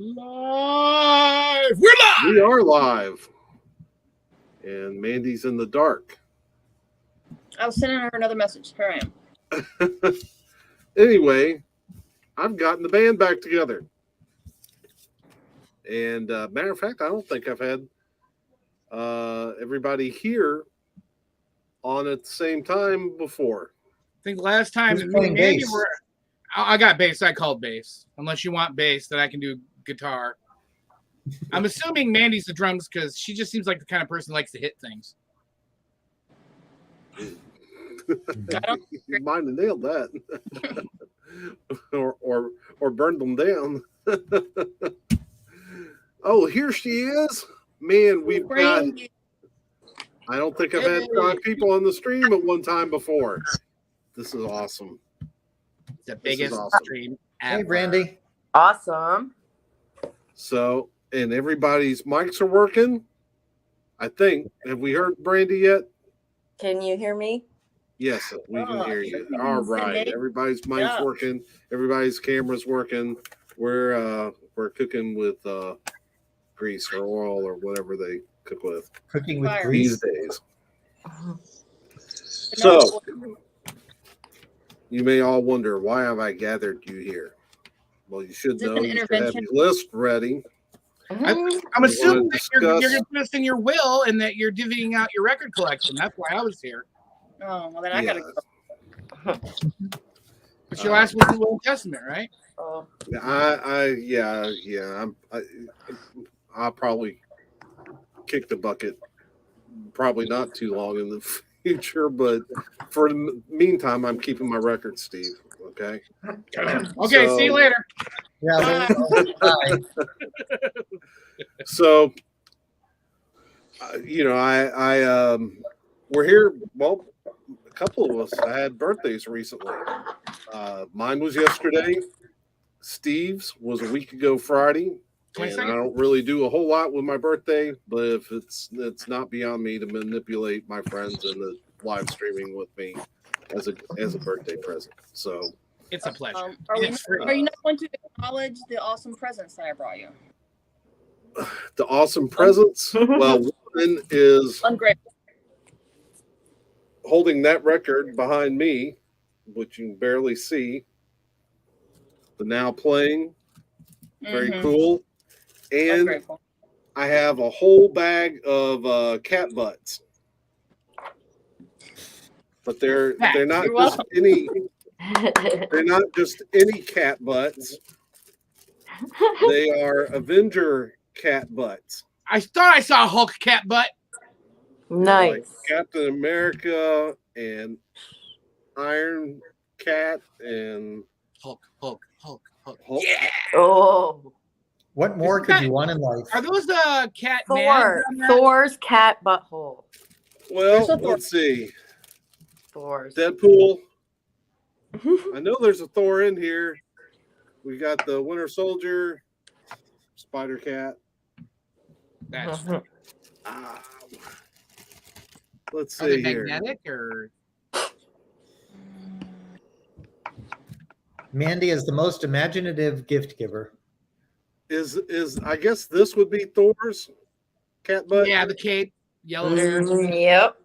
Live! We're live! We are live. And Mandy's in the dark. I was sending her another message. Here I am. Anyway, I've gotten the band back together. And matter of fact, I don't think I've had everybody here on at the same time before. I think last time Who's me playing and Mandy bass? were... I got bass. I called bass. Unless you want bass, then I can do guitar. I'm assuming Mandy's the drums because she just seems like the kind of person who likes to hit things. You might have nailed that. or burned them down. Oh, here she is. Man, we've got... I don't think I've had 5 people on the stream at one time before. This is awesome. It's the biggest awesome. stream Hey, ever. Brandy. Awesome. So, and everybody's mics are working. I think. Have we heard Brandy yet? Can you hear me? Yes, we can hear you. Oh, All right. Everybody's mic's working. Everybody's camera's working. We're cooking with grease or oil or whatever they cook with Cooking with Fire. grease. these days. So, you may all wonder, why have I gathered you here? Well, you should Is this know an you should have intervention? your list ready. I'm assuming that you're discuss- discussing your will and that you're divvying out your record collection. That's why I was here. Oh, well, then I gotta Yeah. go. But your last was the Old Testament, right? Oh, I'll probably kick the bucket. Probably not too long in the future, but for the meantime, I'm keeping my record, Steve. Okay. Okay, So- see you later. Yeah, bye. So, we're here. Well, a couple of us. I had birthdays recently. Mine was yesterday. Steve's was a week ago Friday. And I 22nd. don't really do a whole lot with my birthday, but if it's not beyond me to manipulate my friends in the live streaming with me as a birthday present. So It's a pleasure. Are you not going to acknowledge the awesome presents that I brought you? the awesome presents. Well, one is Ungrateful. holding that record behind me, which you can barely see. The now playing, very Mhm. cool. And Ungrateful. I have a whole bag of cat butts. But they're not You're just welcome. any they're not just any cat butts. They are Avenger cat butts. I thought I saw a Hulk cat butt. nice. Like Captain America and Iron Cat and Hulk. Hulk. Yeah. Oh, What more could you want in life? Are those cat Thor. nads on that? Thor's cat butthole. Well, There's a Thor. let's see. Thor's. Deadpool. I know there's a Thor in here. We got the Winter Soldier, Spider Cat. That's, Ah, let's are they see here. magnetic or? Mandy is the most imaginative gift giver. Is I guess this would be Thor's cat butt. Yeah, the cape, yellow hair. Yep.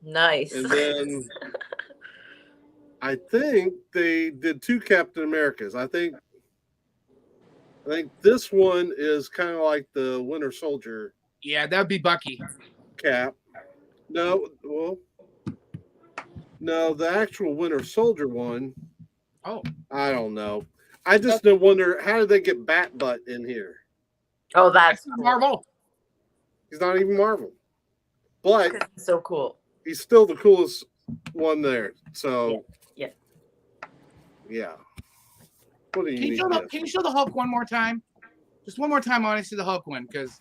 Nice. And then I think they did 2 Captain Americas. I think this one is kind of like the Winter Soldier Yeah, that would be Bucky. cap. No, the actual Winter Soldier one. Oh, I don't know. I just wonder, how did they get Bat Butt in here? Oh, that's that's not cool. Marvel. He's not even Marvel, but So cool. he's still the coolest one there. So, Yeah. yeah. What do you Can you, need? show the, this? can you show the Hulk one more time? Just one more time. I want to see the Hulk one because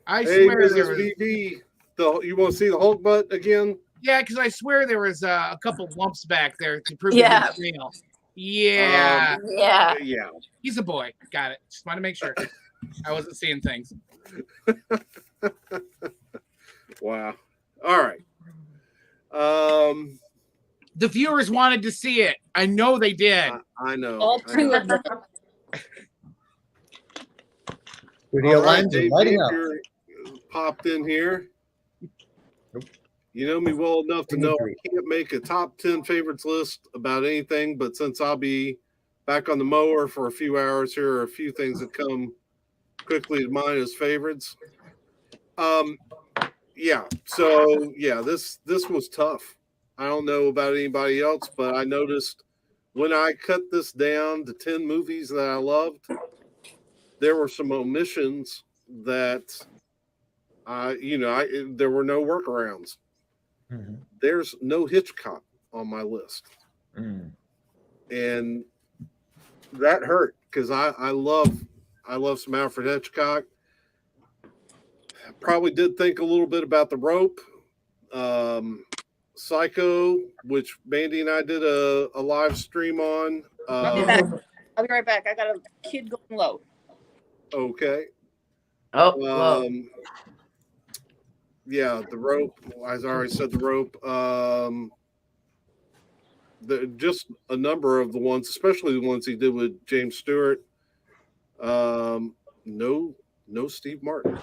I Hey, swear there Mrs. was. VV, you want to see the Hulk butt again? Yeah, because I swear there was a couple lumps back there to prove Yeah. it was real. Yeah, Yeah. Yeah. he's a boy. Got it. Just want to make sure I wasn't seeing things. Wow. All right. The viewers wanted to see it. I know they did. I know. All I 2 know. of them. Studio All right, lines are Dave lighting up. Baker popped in here. Nope. You know me well enough to I know agree. I can't make a top 10 favorites list about anything, but since I'll be back on the mower for a few hours, here are a few things that come quickly to mind as favorites. This was tough. I don't know about anybody else, but I noticed when I cut this down to 10 movies that I loved, there were some omissions that there were no workarounds. Mm-hmm. There's no Hitchcock on my list. Mm. And that hurt because I love some Alfred Hitchcock. Probably did think a little bit about The Rope, Psycho, which Brandy and I did a live stream on. I'll be back. I'll be right back. I got a kid going low. Okay. Oh, Yeah, The Rope. As I already said, The Rope. Just a number of the ones, especially the ones he did with James Stewart. No Steve Martin,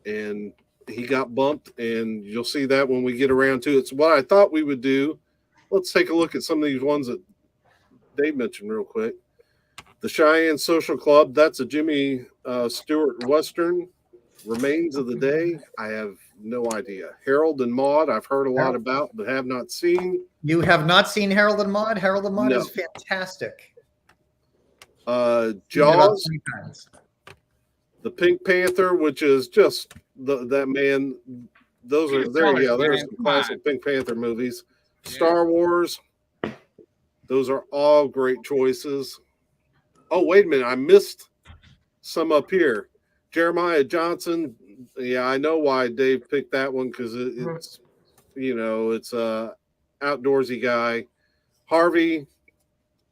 and he got bumped, and you'll see that when we get around to it. So what I thought we would do, let's take a look at some of these ones that Dave mentioned real quick. The Cheyenne Social Club, that's a Jimmy Stewart Western. Remains of the Day, I have no idea. Harold and Maude, I've heard a lot about, but have not seen. You have not seen Harold and Maude? Harold and Maude No. is fantastic. Jaws, About 3 times. The Pink Panther, which is just that man. Those are there. Yeah, there's some classic Pink Panther movies. Yeah. Star Wars. Those are all great choices. Oh, wait a minute, I missed some up here. Jeremiah Johnson. Yeah, I know why Dave picked that one because it's it's a outdoorsy guy. Harvey,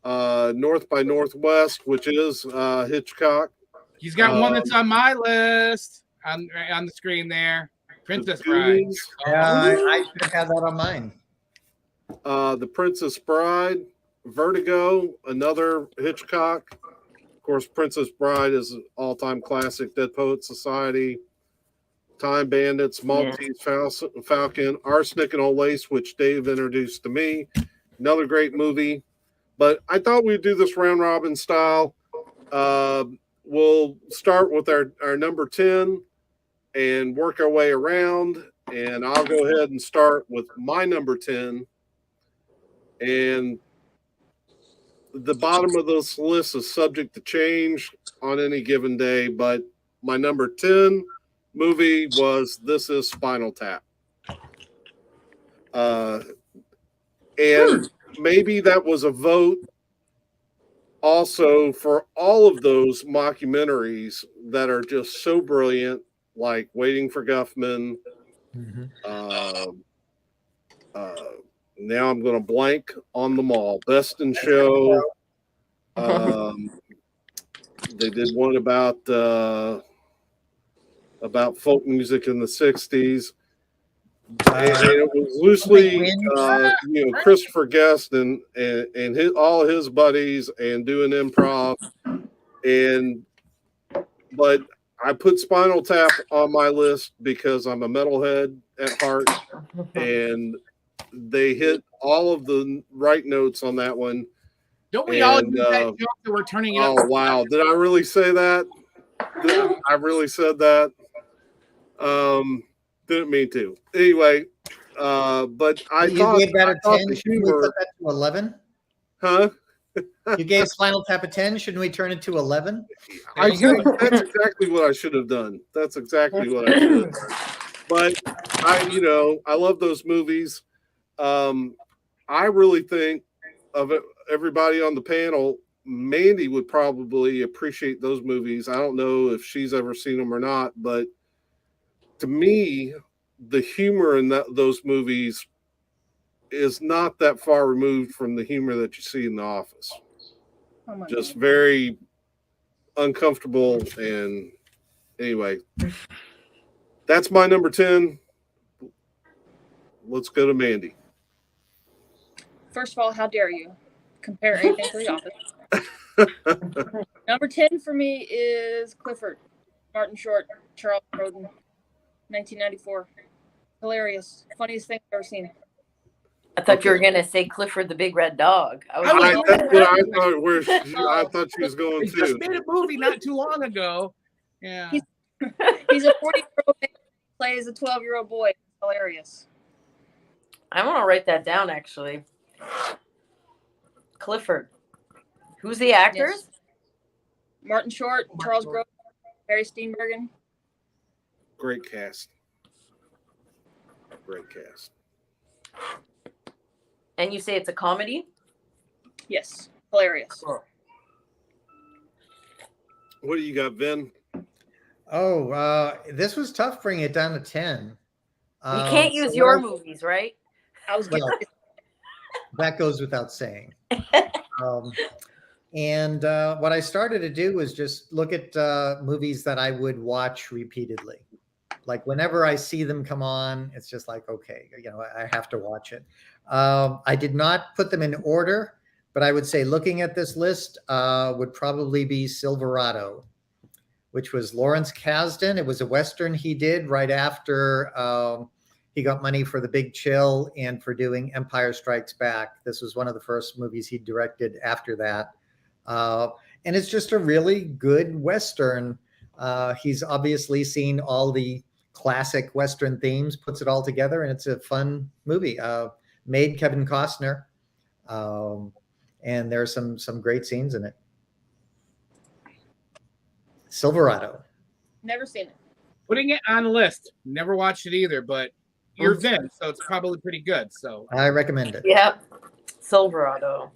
North by Northwest, which is Hitchcock. He's got one that's on my list on the screen there. Princess Bride. Yeah, I should have had that on mine. The Princess Bride, Vertigo, another Hitchcock. Of course, Princess Bride is an all-time classic. Dead Poets Society, Time Bandits, Maltese Falcon, Arsenic and Old Lace, which Dave introduced to me. Another great movie. But I thought we'd do this round robin style. We'll start with our number 10 and work our way around. And I'll go ahead and start with my number 10. And the bottom of this list is subject to change on any given day. But my number 10 movie was This Is Spinal Tap. And maybe that was a vote also for all of those mockumentaries that are just so brilliant, like Waiting for Guffman. Now I'm going to blank on them all. Best in Show. They did one about folk music in the 60s. And it was loosely, Christopher Guest and all of his buddies and doing improv. But I put Spinal Tap on my list because I'm a metalhead at heart, and they hit all of the right notes on that one. Don't we all do that joke that we're turning it up? Oh, wow. Did I really say that? I really said that? Didn't mean to. Anyway, but I thought gave that a 10. the Should we humor. put that to 11? Huh? You gave Spinal Tap a 10. Shouldn't we turn it to 11? I think that's exactly what I should have done. That's exactly what I should have done. But I love those movies. I really think of it, everybody on the panel, Mandy would probably appreciate those movies. I don't know if she's ever seen them or not, but to me, the humor in those movies is not that far removed from the humor that you see in The Office. Oh my Just God. very uncomfortable. And anyway, that's my number 10. Let's go to Mandy. First of all, how dare you compare anything to The Office? Number 10 for me is Clifford. Martin Short, Charles Grodin, 1994. Hilarious. Funniest thing I've ever seen. I thought you were gonna say Clifford the Big Red Dog. That's what I thought. I thought she was going They just to. made a movie not too long ago. Yeah. He's a 40-year-old man who plays a 12-year-old boy. Hilarious. I want to write that down, actually. Clifford. Who's the actors? Yes. Martin Short, Charles Grodin, Barry Steenburgen. Great cast. Great cast. And you say it's a comedy? Yes. Hilarious. Cool. What do you got, Vin? Oh, this was tough bringing it down to 10. You can't use your movies, right? I was getting That goes without saying. And what I started to do was just look at movies that I would watch repeatedly. Like whenever I see them come on, it's just like, okay, I have to watch it. I did not put them in order, but I would say looking at this list would probably be Silverado, which was Lawrence Kasdan. It was a Western he did right after he got money for The Big Chill and for doing Empire Strikes Back. This was one of the first movies he directed after that. And it's just a really good Western. He's obviously seen all the classic Western themes, puts it all together, and it's a fun movie. Made Kevin Costner, and there's some great scenes in it. Silverado. Never seen it. Putting it on the list. Never watched it either, but you're Vin, so it's probably pretty good. So I recommend it. Yep. Silverado.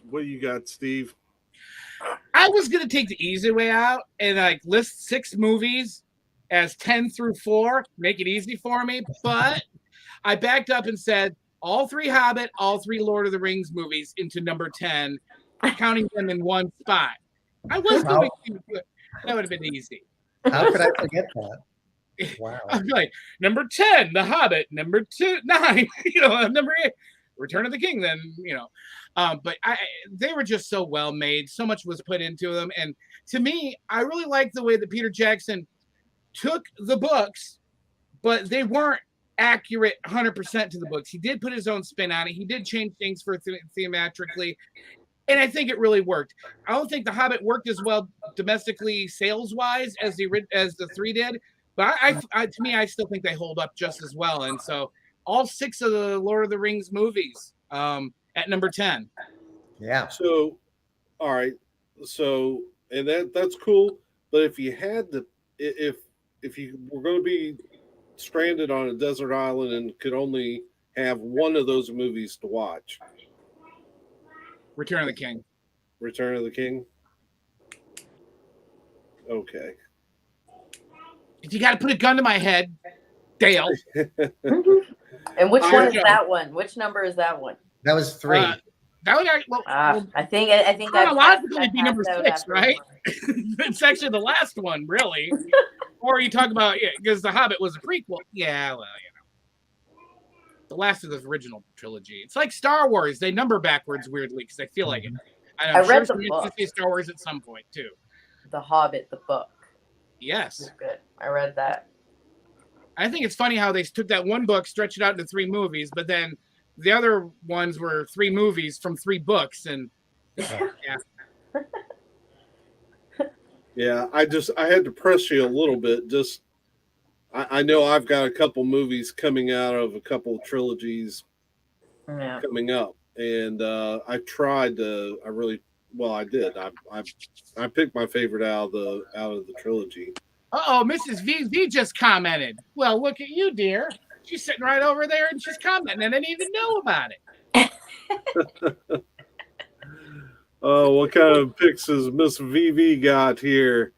What do you got, Steve? I was gonna take the easy way out and like list 6 movies as 10 through 4, make it easy for me, but I backed up and said all 3 Hobbit, all 3 Lord of the Rings movies into number 10, counting them in one spot. I was going to do it. That would have been easy. How could I forget that? Wow. I'm like, number 10, The Hobbit, number 9, number 8, Return of the King, then, but they were just so well made. So much was put into them. And to me, I really like the way that Peter Jackson took the books, but they weren't accurate 100% to the books. He did put his own spin on it. He did change things for thematically. And I think it really worked. I don't think The Hobbit worked as well domestically, sales-wise, as the 3 did. But to me, I still think they hold up just as well. And so all 6 of the Lord of the Rings movies at number 10. Yeah. So, all right. So, and that's cool. But if you had to, if you were going to be stranded on a desert island and could only have one of those movies to watch, Return of the King. Return of the King. Okay. If you got to put a gun to my head, Dale. And which one is that one? Which number is that one? That was 3. That would I think that chronologically be number 6, right? It's actually the last one, really. Or you talk about because The Hobbit was a prequel. Yeah, well, the last of the original trilogy. It's like Star Wars; they number backwards weirdly because I feel like it. I read the book. Say Star Wars at some point too. The Hobbit, the book. Yes, it's good. I read that. I think it's funny how they took that one book, stretched it out into 3 movies, but then the other ones were 3 movies from 3 books, and Yeah, I had to press you a little bit. Just I know I've got a couple movies coming out of a couple of trilogies coming up, and I tried to. I did. I picked my favorite out of the trilogy. Mrs. VV just commented. Well, look at you, dear. She's sitting right over there, and she's commenting, and I didn't even know about it. What kind of picks has Miss VV got here?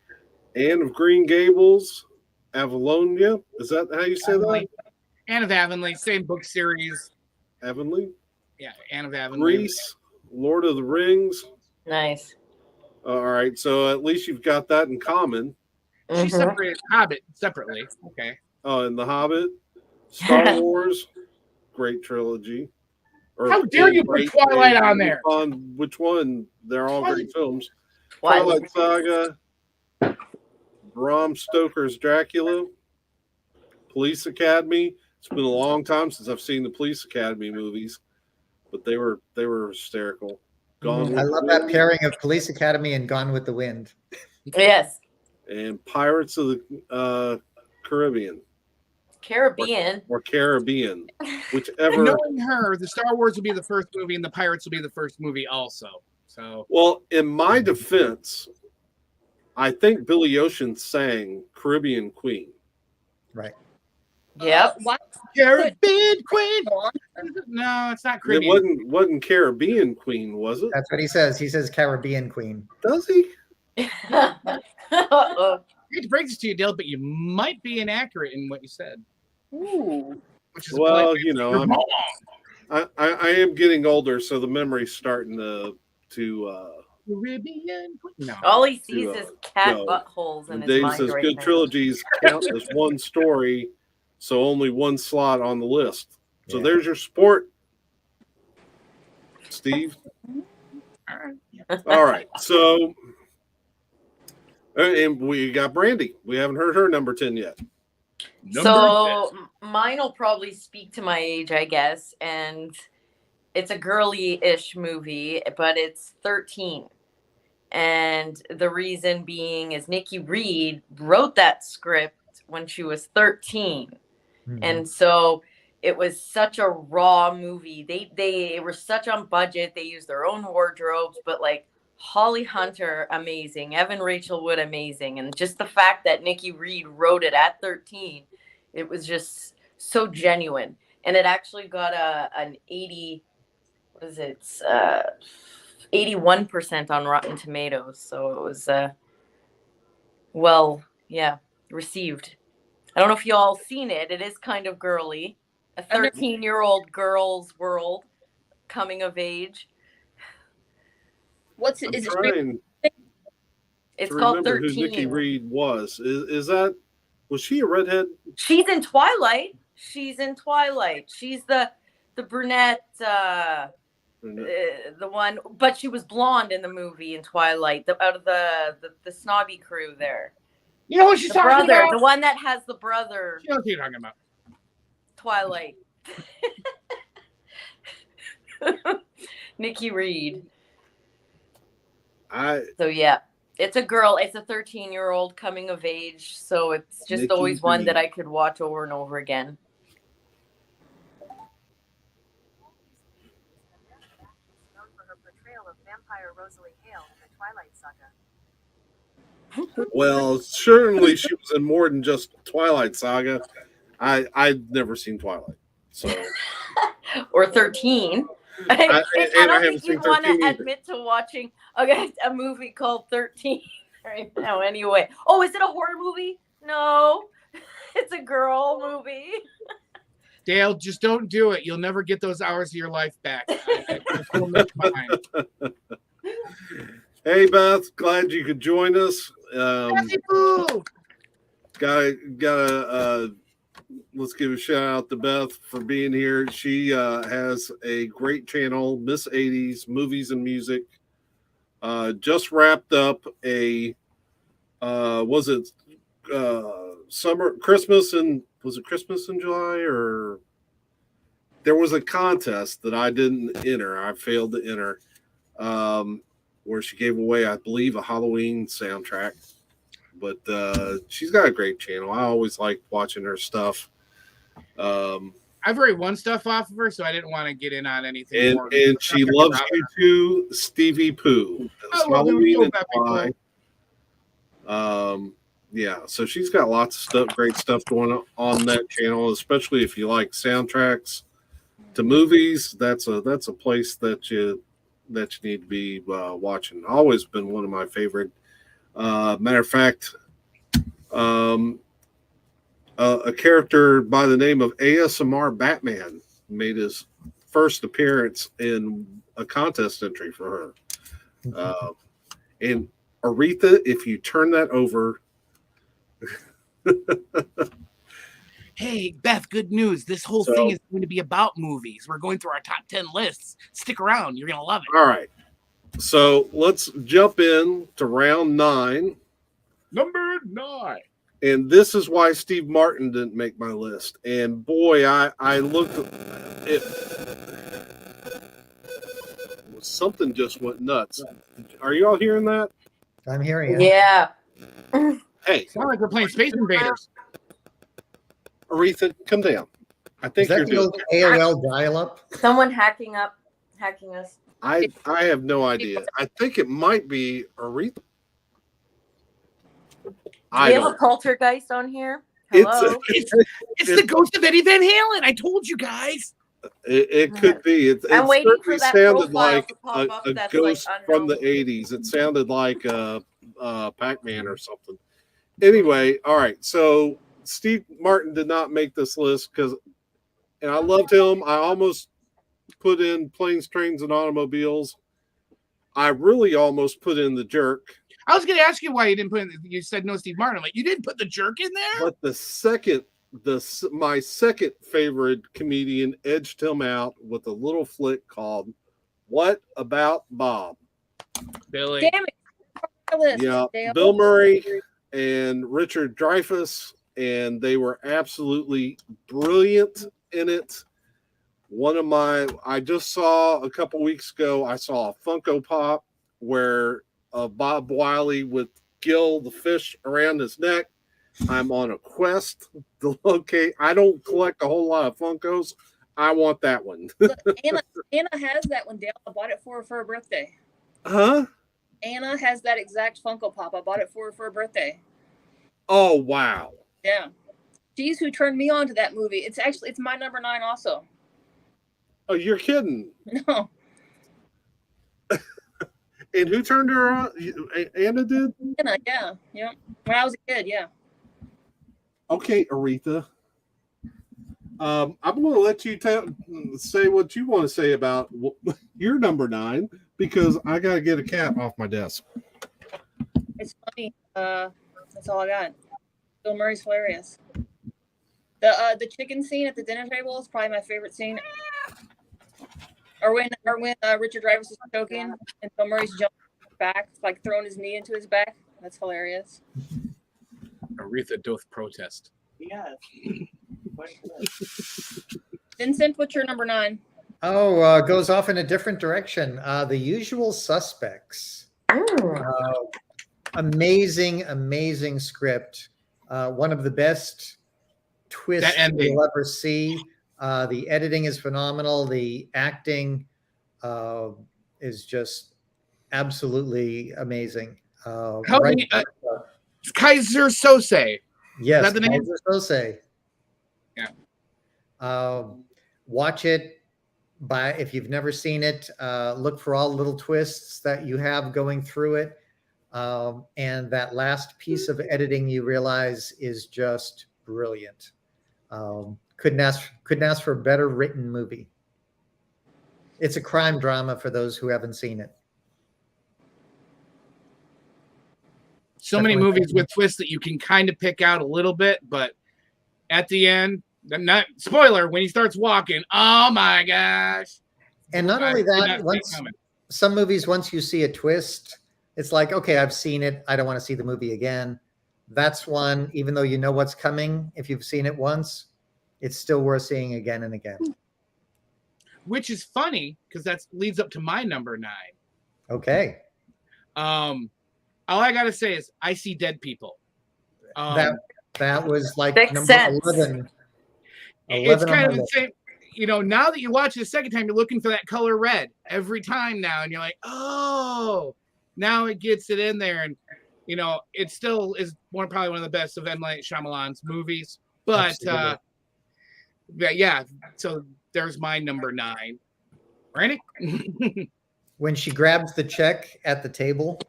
Anne of Green Gables, Avalonia. Is that how you say that? Anne of Avonlea, same book series. Avonlea? Yeah, Anne of Avonlea. Grease, Lord of the Rings. Nice. All right, so at least you've got that in common. She separated Hobbit separately. Okay. Oh, and The Hobbit, Star Wars, great trilogy. How dare you put Twilight on there? On which one? They're all great films. Twilight Saga. Bram Stoker's Dracula, Police Academy. It's been a long time since I've seen the Police Academy movies, but they were hysterical. Gone I with love the that Wind pairing of Police Academy and Gone with the Wind. Yes. and Pirates of the Caribbean Caribbean. or Caribbean, whichever. Knowing her, the Star Wars will be the first movie, and the Pirates will be the first movie also. So, Well, in my defense, I think Billy Ocean sang Caribbean Queen. Right. Yep. What? Caribbean Queen. No, it's not It Caribbean. wasn't Caribbean Queen, was it? That's what he says. He says Caribbean Queen. Does he? Uh-oh. It brings it to you, Dale, but you might be inaccurate in what you said. Ooh. Which is a Well, polite- you know, You're wrong. I am getting older, so the memory's starting to Caribbean Queen. No. All he sees To, is cat go. buttholes in and his Dave mind says right good now. trilogies count as one story, so only one slot on the list. So Yeah. there's your sport, Steve. All right. All right, so and we got Brandy. We haven't heard her number 10 yet. So mine will probably speak to my age, I guess, and it's a girly-ish movie, but it's 13. And the reason being is Nicki Reed wrote that script when she was 13. Mhm. And so it was such a raw movie. They were such on budget. They used their own wardrobes, but like Holly Hunter, amazing. Evan Rachel Wood, amazing. And just the fact that Nicki Reed wrote it at 13, it was just so genuine. And it actually got an 80, what is it? 81% on Rotten Tomatoes. So it was received. I don't know if you all seen it. It is kind of girly. A 13-year-old girl's world coming of age. What's it? I'm Is it? trying It's to called remember who 13. Nicki Reed was. Was she a redhead? She's in Twilight. She's the brunette, the one, but she was blonde in the movie in Twilight. Out of the snobby crew there. You know what she's The talking brother, about? the one that has the brother. You know what you're talking about. Twilight. Nicki Reed. So yeah, it's a girl. It's a 13-year-old coming of age. So it's just Nicki always one Reed. that I could watch over and over again. Known for her portrayal of vampire Rosalie Hale in the Twilight Saga. Well, certainly she was in more than just Twilight Saga. I'd never seen Twilight, so Or 13. I and I don't haven't think seen you'd want 13 to either. admit to watching a movie called 13 right now anyway. Oh, is it a horror movie? No. It's a girl movie. Dale, just don't do it. You'll never get those hours of your life back. Just don't look behind. Hey Beth, glad you could join us. Happy Boo! Gotta let's give a shout out to Beth for being here. She has a great channel, Miss 80s Movies and Music. Just wrapped up a Christmas in July, or there was a contest that I didn't enter. I failed to enter. Where she gave away, I believe, a Halloween soundtrack. But she's got a great channel. I always like watching her stuff. I've already won stuff off of her, so I didn't want to get in on anything more. And she loves you too, Stevie Pooh. It's I love him Halloween too, in Happy July. Yeah, so she's got lots of stuff, great stuff going on that channel, especially if you like soundtracks to movies. That's a place that you need to be watching. Always been one of my favorite. Matter of fact, a character by the name of ASMR Batman made his first appearance in a contest entry for her. And Aretha, if you turn that over. Hey, Beth, good news. This whole thing is going to be about movies. We're going through our top 10 lists. Stick around. You're going to love it. All right. So let's jump in to round 9. Number 9. And this is why Steve Martin didn't make my list. And boy, I looked at it. Something just went nuts. Are you all hearing that? I'm hearing it. Yeah. Hey, Sound like we're playing Space Invaders. Aretha, come down. I Is think that you're the doing. old AOL dial-up? Someone hacking us. I have no idea. I think it might be Aretha. We have a poltergeist on here. It's Hello. It's the ghost of Eddie Van Halen. I told you guys. It could be. It I'm waiting certainly for that sounded profile like to pop up a that's, ghost like, from the unknown. 80s. It sounded like Pac-Man or something. Anyway, all right. So Steve Martin did not make this list and I loved him. I almost put in Planes, Trains, and Automobiles. I really almost put in The Jerk. I was going to ask you why you didn't put in. You said no, Steve Martin. I'm like, you didn't put The Jerk in there. But my second favorite comedian edged him out with a little flick called "What About Bob?" Billy. Damn it. Yeah, Dale. Bill Murray and Richard Dreyfuss, and they were absolutely brilliant in it. I just saw a couple weeks ago, I saw a Funko Pop where Bob Wiley with Gil the fish around his neck. I'm on a quest to locate. I don't collect a whole lot of Funkos. I want that one. Look, Anna has that one, Dale. I bought it for her birthday. Huh? Anna has that exact Funko Pop. I bought it for her birthday. Oh, wow. Yeah. She's who turned me on to that movie. It's my number 9 also. Oh, you're kidding. No. And who turned her on? Anna did? Anna, yeah. Yeah. When I was a kid, yeah. Okay, Aretha. I'm going to let you say what you want to say about your number 9 because I got to get a cap off my desk. It's funny. That's all I got. Bill Murray's hilarious. The chicken scene at the dinner table is probably my favorite scene. Or when Richard Dreyfuss is choking and Bill Murray's jumping back, like throwing his knee into his back. That's hilarious. Aretha doth protest. Yes. Vincent, what's your number 9? Oh, goes off in a different direction. The Usual Suspects. Amazing script. One of the best twists you'll ever see. The editing is phenomenal. The acting is just absolutely amazing. Kaiser Sose. Yes, Is that the name? Kaiser Sose. Yeah. Watch it. If you've never seen it, look for all the little twists that you have going through it. And that last piece of editing you realize is just brilliant. Couldn't ask for a better written movie. It's a crime drama for those who haven't seen it. So many movies with twists that you can kind of pick out a little bit, but at the end, not spoiler, when he starts walking, oh my gosh. And not only that, some movies, once you see a twist, it's like, okay, I've seen it. I don't want to see the movie again. That's one, even though you know what's coming, if you've seen it once, it's still worth seeing again and again. Which is funny because that leads up to my number 9. Okay. All I gotta say is I See Dead People. That was like number 11. It's kind of the same. You know, now that you watch it the second time, you're looking for that color red every time now, and you're like, oh, now it gets it in there, and you know, it still is probably one of the best of M. Night Shyamalan's movies. But yeah, so there's my number 9. Randy? When she grabs the check at the table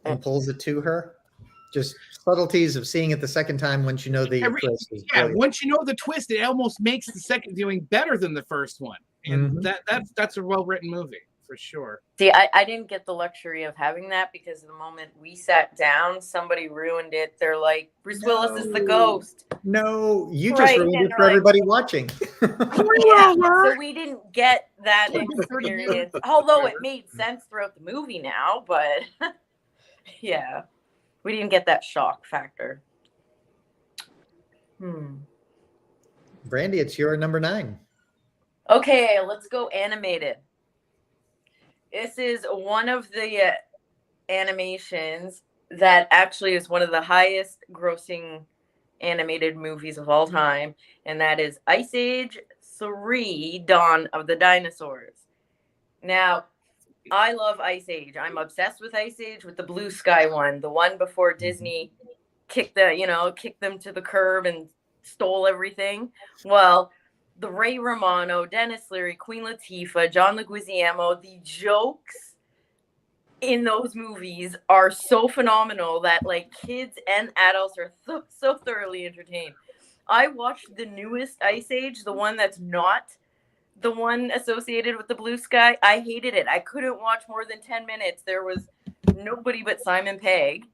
and pulls it to her, just subtleties of seeing it the second time once you know the twist is brilliant. Once you know the twist, it almost makes the second viewing better than the first one. And that's a well-written movie for sure. See, I didn't get the luxury of having that because the moment we sat down, somebody ruined it. They're like, Bruce Willis is the ghost. No, you just ruined it for everybody watching. Yeah, so we didn't get that experience. Although it made sense throughout the movie now, but yeah. We didn't get that shock factor. Brandy, it's your number 9. Okay, let's go animated. This is one of the animations that actually is one of the highest grossing animated movies of all time, and that is Ice Age 3: Dawn of the Dinosaurs. Now, I love Ice Age. I'm obsessed with Ice Age, with the blue sky one, the one before Disney kicked them to the curb and stole everything. Well, the Ray Romano, Dennis Leary, Queen Latifah, John Leguizamo, the jokes in those movies are so phenomenal that like kids and adults are so thoroughly entertained. I watched the newest Ice Age, the one that's not the one associated with the blue sky. I hated it. I couldn't watch more than 10 minutes. There was nobody but Simon Pegg,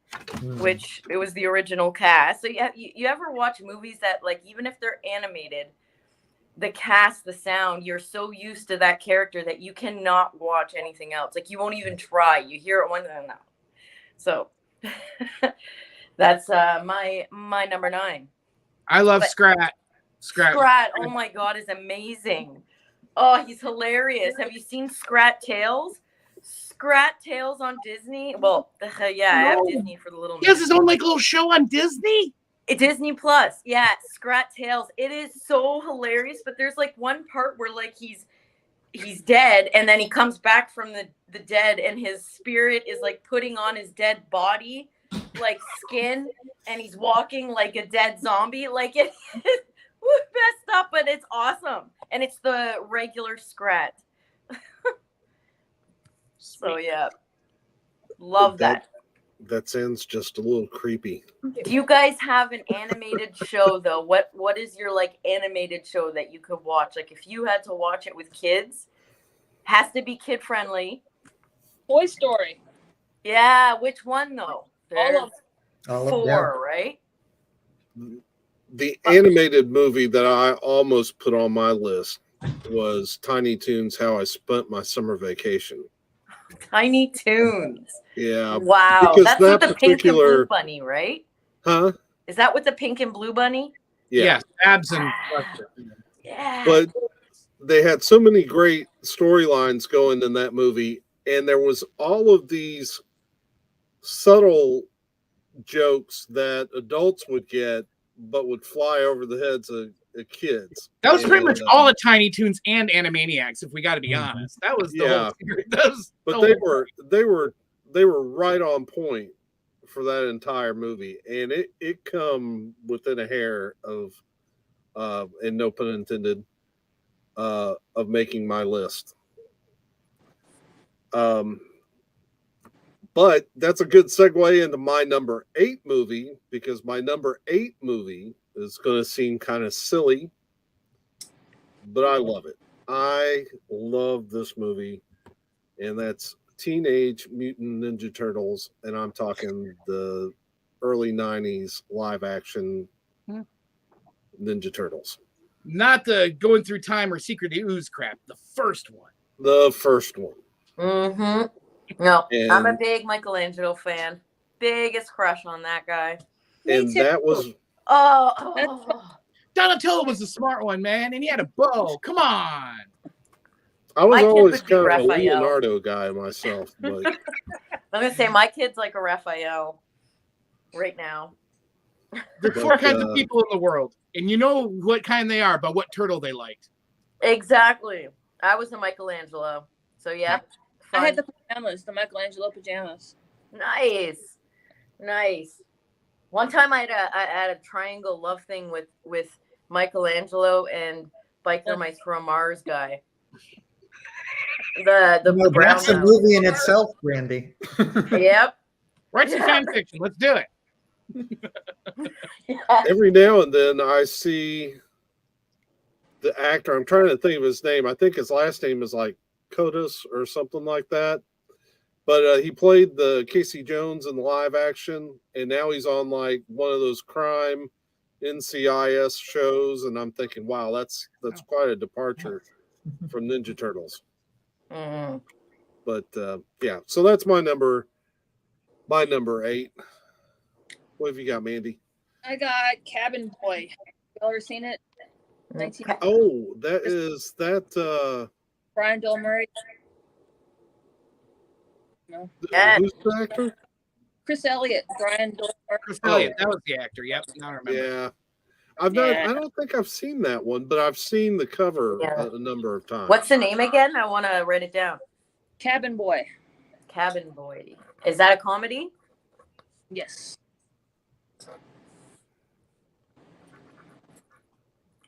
which it was the original cast. So you ever watch movies that, like, even if they're animated, the cast, the sound, you're so used to that character that you cannot watch anything else. Like, you won't even try. You hear it one and no. So that's my number 9. I love Scrat. Scrat, oh my God, is amazing. Oh, he's hilarious. Have you seen Scrat Tales? Scrat Tales on Disney? Well, yeah, I have Disney for the little. He has his own like little show on Disney. Disney Plus, yeah, Scrat Tales. It is so hilarious, but there's like one part where like he's dead, and then he comes back from the dead, and his spirit is like putting on his dead body, like skin, and he's walking like a dead zombie. Like it is messed up, but it's awesome, and it's the regular Scrat. So yeah, love that. That sounds just a little creepy. Do you guys have an animated show though? What is your like animated show that you could watch? Like if you had to watch it with kids, has to be kid friendly. Toy Story. Yeah, which one though? There's All of 4, them. right? The animated movie that I almost put on my list was Tiny Toons: How I Spent My Summer Vacation. Tiny Toons. Yeah. Wow, because that's that with the pink and blue particular- bunny, right? Huh? Is that with the pink and blue bunny? Yeah. Yes, abs and Yeah. But they had so many great storylines going in that movie, and there was all of these subtle jokes that adults would get, but would fly over the heads of kids. that was pretty much And, all of Tiny Toons and Animaniacs, if we got to be honest. That was the whole series. But they were right on point for that entire movie, and it come within a hair of and no pun intended of making my list. But that's a good segue into my number 8 movie, because my number 8 movie is going to seem kind of silly, but I love it. I love this movie, and that's Teenage Mutant Ninja Turtles, and I'm talking the early 90s live action Ninja Turtles. Not the going through time or Secret Ooze crap. The first one. The first one. Mm-hmm. No, I'm a And- big Michelangelo fan. Biggest crush on that guy. And that was Oh. Donatello was the smart one, man, and he had a bow. Come on. I was My kid always would be kind of a Raphael. Leonardo guy myself, but I'm gonna say my kid's like a Raphael right now. There are But, 4 kinds of people in the world, and you know what kind they are, but what turtle they liked. Exactly. I was a Michelangelo. So yeah. I had fun. the pajamas, the Michelangelo pajamas. Nice. One time I had a triangle love thing with Michelangelo and Biker Mice from Mars guy. The No, brown that's a one. movie in itself, Brandy. Yep. Write some fan fiction. Let's do it. every now and then I see the actor. I'm trying to think of his name. I think his last name is like Kodos or something like that. But he played the Casey Jones in the live action, and now he's on like one of those crime NCIS shows. And I'm thinking, wow, that's quite a departure from Ninja Turtles. Mm. But yeah, so that's my number 8. What have you got, Mandy? I got Cabin Boy. Y'all ever seen it? 19. Oh, that is that. Brian Bill Murray. No. Who's the actor? Chris Elliott. Brian Bill Murray. Chris Elliott, that was the actor. Yep, now I remember. Yeah, I've not. Yeah. I don't think I've seen that one, but I've seen the cover Yeah. a number of times. What's the name again? I want to write it down. Cabin Boy. Cabin Boy. Is that a comedy? Yes.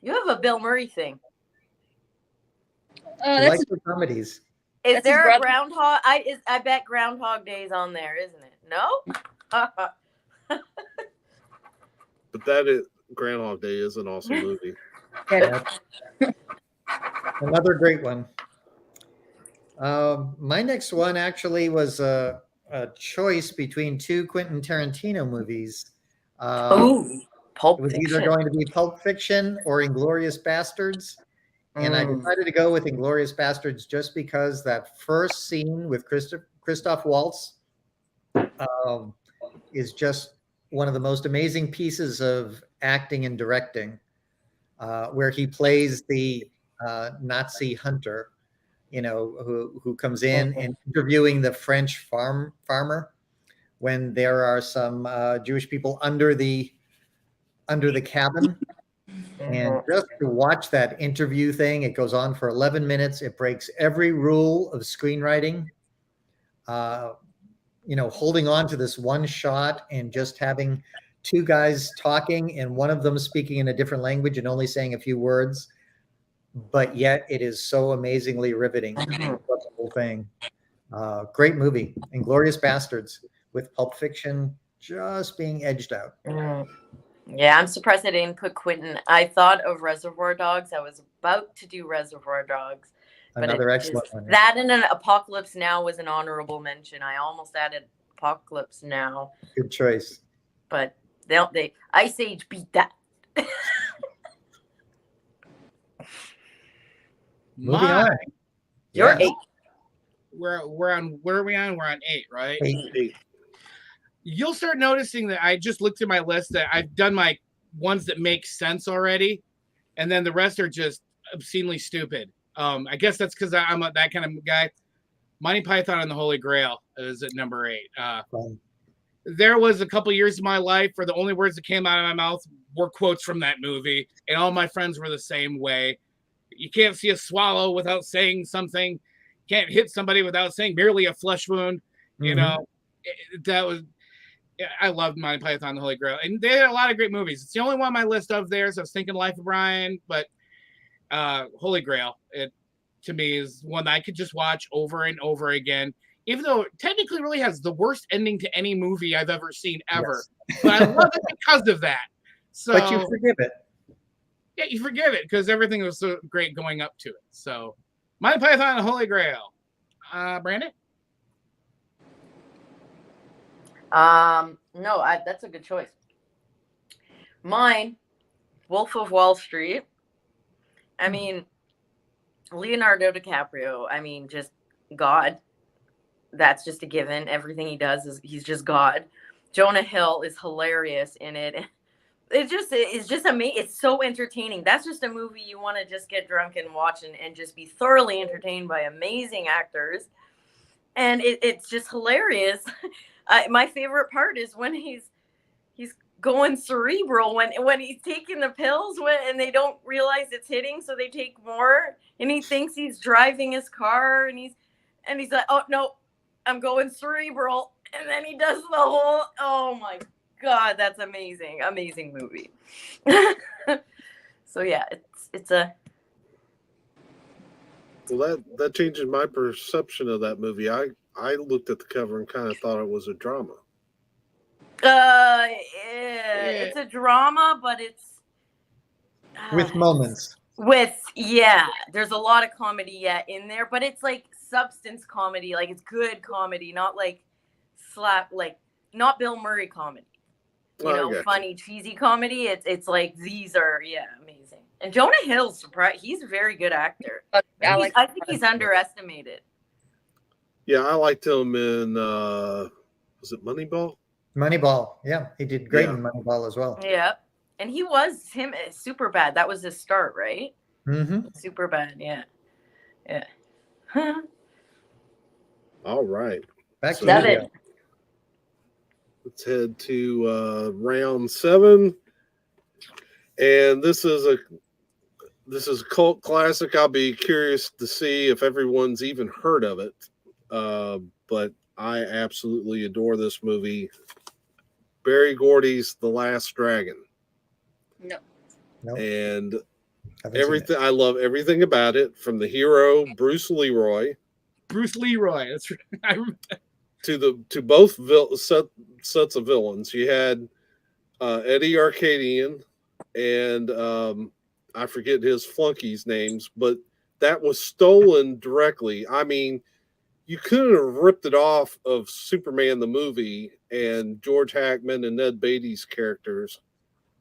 You have a Bill Murray thing. I That's like the comedies. Is That's his there a brother. Groundhog? I bet Groundhog Day is on there, isn't it? No? But that is Groundhog Day is an awesome movie. Another great one. My next one actually was a choice between two Quentin Tarantino movies. Ooh, It Pulp was either Fiction. going to be Pulp Fiction or Inglorious Bastards. And I decided to go with Inglorious Bastards just because that first scene with Christoph Waltz is just one of the most amazing pieces of acting and directing, where he plays the Nazi hunter, who comes in and interviewing the French farmer when there are some Jewish people under the cabin. And just to watch that interview thing, it goes on for 11 minutes. It breaks every rule of screenwriting. Holding on to this one shot and just having two guys talking and one of them speaking in a different language and only saying a few words, but yet it is so amazingly riveting. The whole thing. Great movie, Inglorious Bastards, with Pulp Fiction just being edged out. Yeah, I'm surprised I didn't put Quentin. I thought of Reservoir Dogs. I was about to do Reservoir Dogs. But Another excellent one. That and an Apocalypse Now was an honorable mention. I almost added Apocalypse Now. Good choice. But they Ice Age beat that. Moving on. You're Yes. 8. We're on. Where are we on? We're on 8, right? 8. You'll start noticing that I just looked at my list that I've done my ones that make sense already, and then the rest are just obscenely stupid. I guess that's because I'm that kind of guy. Monty Python and the Holy Grail is at number 8. There was a couple years of my life where the only words that came out of my mouth were quotes from that movie, and all my friends were the same way. You can't see a swallow without saying something. Can't hit somebody without saying merely a flesh wound. That was. I loved Monty Python and the Holy Grail, and they had a lot of great movies. It's the only one on my list of theirs. I was thinking Life of Brian, but Holy Grail, it to me is one that I could just watch over and over again, even though it technically really has the worst ending to any movie I've ever seen ever. Yes. But I love it because of that. So, but you forgive it. Yeah, you forgive it because everything was so great going up to it. So, Monty Python and Holy Grail. Brandy? No, that's a good choice. Mine, Wolf of Wall Street. I mean, Leonardo DiCaprio. I mean, just God. That's just a given. Everything he does he's just God. Jonah Hill is hilarious in it. It's just amazing. It's so entertaining. That's just a movie you want to just get drunk and watch and just be thoroughly entertained by amazing actors. And it's just hilarious. My favorite part is when he's going cerebral when he's taking the pills and they don't realize it's hitting, so they take more, and he thinks he's driving his car, and he's like, oh no, I'm going cerebral, and then he does the whole. Oh my God, that's amazing movie. So yeah, it's a. Well, that changes my perception of that movie. I looked at the cover and kind of thought it was a drama. It's a drama, but it's with moments. There's a lot of comedy in there, but it's like substance comedy, like it's good comedy, not like not Bill Murray comedy. Funny, cheesy comedy. It's like these are amazing. And Jonah Hill's surprised. He's a very good actor. I think he's underestimated. Yeah, I liked him in was it Moneyball? Moneyball. Yeah, he did great Yeah. in Moneyball as well. Yeah. And he was super bad. That was his start, right? Mm-hmm. Super bad. Yeah. Yeah. All right. Back So- to you. Seven. Joe. Let's head to round 7. And this is a cult classic. I'll be curious to see if everyone's even heard of it. But I absolutely adore this movie. Barry Gordy's The Last Dragon. No. Nope, And haven't seen everything, I love everything about it, from the hero Bruce Leroy Bruce Leroy. That's right. I remember. to both sets of villains. You had Eddie Arcadian and I forget his flunkies' names, but that was stolen directly. I mean, you couldn't have ripped it off of Superman the movie and George Hackman and Ned Beatty's characters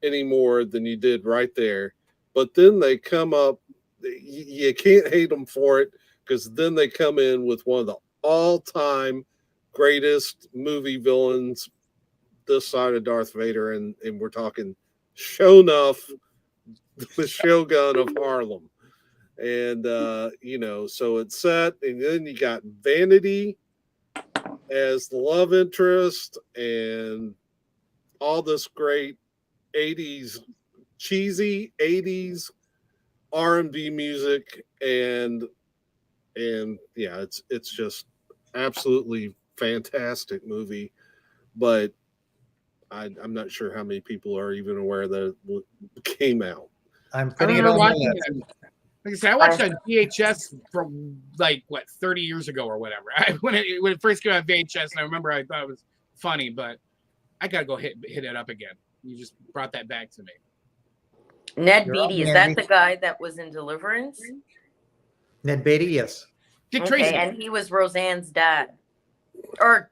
any more than you did right there. But then they come up, you can't hate them for it, because then they come in with one of the all-time greatest movie villains this side of Darth Vader, and we're talking Shonuff, the Shogun of Harlem. And so it's set, and then you got Vanity as the love interest, and all this great 80s, cheesy 80s R&B music, and yeah, it's just absolutely fantastic movie. But I'm not sure how many people are even aware that it came out. I'm I putting it remember on my watching list. it. Like I said, I watched it on VHS from 30 years ago or whatever. When it first came out on VHS, and I remember I thought it was funny, but I gotta go hit it up again. You just brought that back to me. Ned You're on, Beatty, is Andy. that the guy that was in Deliverance? Ned Beatty, yes. Dick Okay, Tracy. and he was Roseanne's dad, or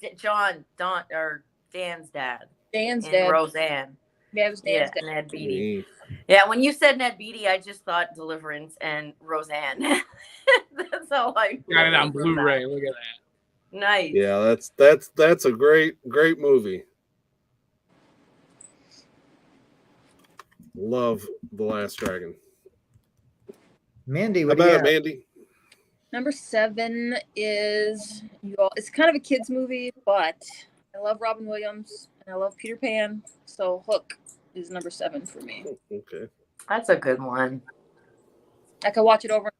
Dan's dad. Dan's in dad. Roseanne. Yeah, it was Yeah, Dan's dad. Ned Beatty. Yeah, when you said Ned Beatty, I just thought Deliverance and Roseanne. That's all I Got it on remember. Blu-ray. Look at that. Nice. Yeah, that's a great movie. Love The Last Dragon. Mandy, How what do you about it, have? Mandy? Number 7 is it's kind of a kids movie, but I love Robin Williams and I love Peter Pan, so Hook is number 7 for me. Okay. That's a good one. I could watch it over.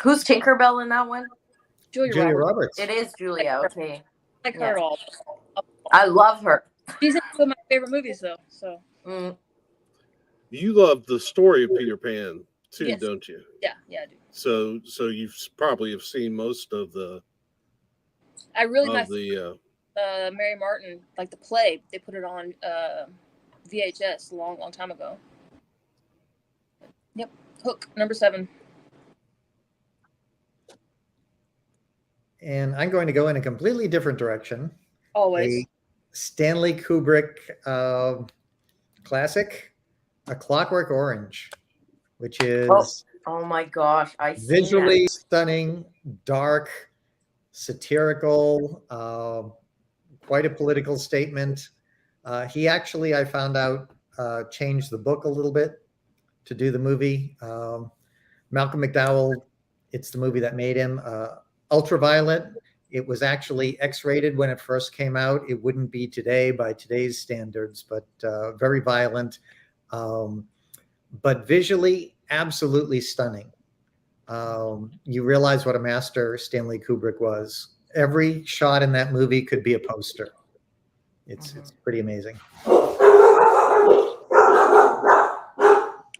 Who's Tinkerbell in that one? Julia Julia Roberts. Roberts. It is Julia. Okay. Like her at all. I love her. She's in some of my favorite movies though. So Mm. You love the story of Peter Pan too, Yes. don't you? yeah, I do. So you probably have seen most of the I really of like the Mary Martin, like the play. They put it on VHS a long time ago. Yep, Hook number 7. And I'm going to go in a completely different direction. Always. A Stanley Kubrick classic, A Clockwork Orange, which is Oh my gosh, I seen visually that. stunning, dark, satirical, quite a political statement. He actually, I found out, changed the book a little bit to do the movie. Malcolm McDowell, it's the movie that made him. Ultraviolet, it was actually X-rated when it first came out. It wouldn't be today by today's standards, but very violent. But visually, absolutely stunning. You realize what a master Stanley Kubrick was. Every shot in that movie could be a poster. It's pretty amazing.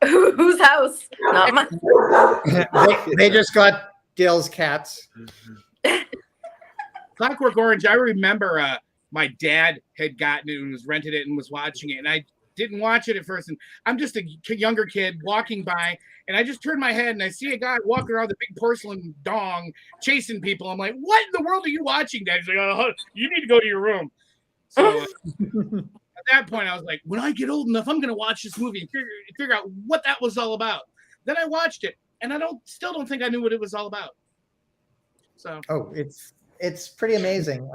Whose house? Not mine. they just got Dale's cats. Clockwork Orange. I remember my dad had gotten it and was rented it and was watching it, and I didn't watch it at first. And I'm just a younger kid walking by, and I just turned my head and I see a guy walking around with a big porcelain dong chasing people. I'm like, "What in the world are you watching, Dad?" He's like, "Oh, you need to go to your room." So at that point, I was like, "When I get old enough, I'm going to watch this movie and figure out what that was all about." Then I watched it, and I still don't think I knew what it was all about. So Oh, it's pretty amazing.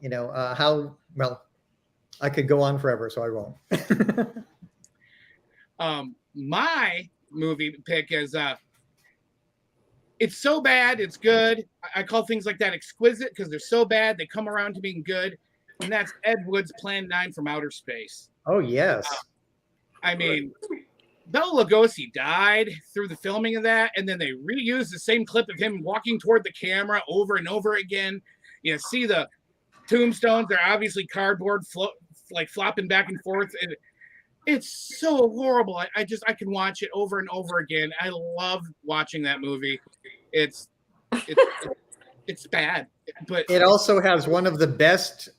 how well. I could go on forever, so I won't. My movie pick is it's so bad, it's good. I call things like that exquisite because they're so bad they come around to being good. And that's Ed Wood's Plan 9 from Outer Space. Oh, yes. I mean, Bela Lugosi died through the filming of that, and then they reused the same clip of him walking toward the camera over and over again. You see the tombstones, they're obviously cardboard, flopping back and forth. And it's so horrible. I can watch it over and over again. I love watching that movie. It's bad, but it also has one of the best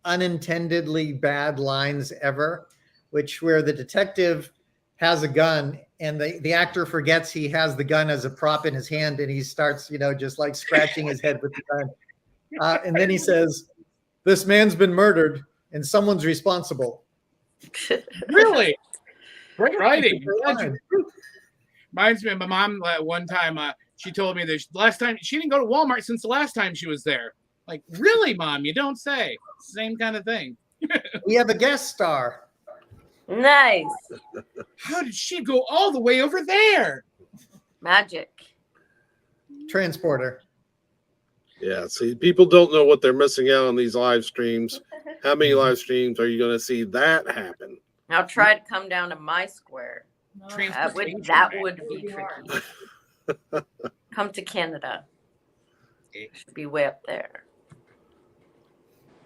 unintendedly bad lines ever, where the detective has a gun and the actor forgets he has the gun as a prop in his hand, and he starts, just like scratching his head with the gun. And then he says, "This man's been murdered and someone's responsible." Really? Great writing. Reminds me of my mom one time. She told me that last time she didn't go to Walmart since the last time she was there. Like, really, Mom? You don't say. Same kind of thing. We have a guest star. Nice. How did she go all the way over there? Magic. Transporter. Yeah, see, people don't know what they're missing out on these live streams. How many live streams are you going to see that happen? Now try to come down to my square. That would be tricky. Come to Canada. It should be way up there.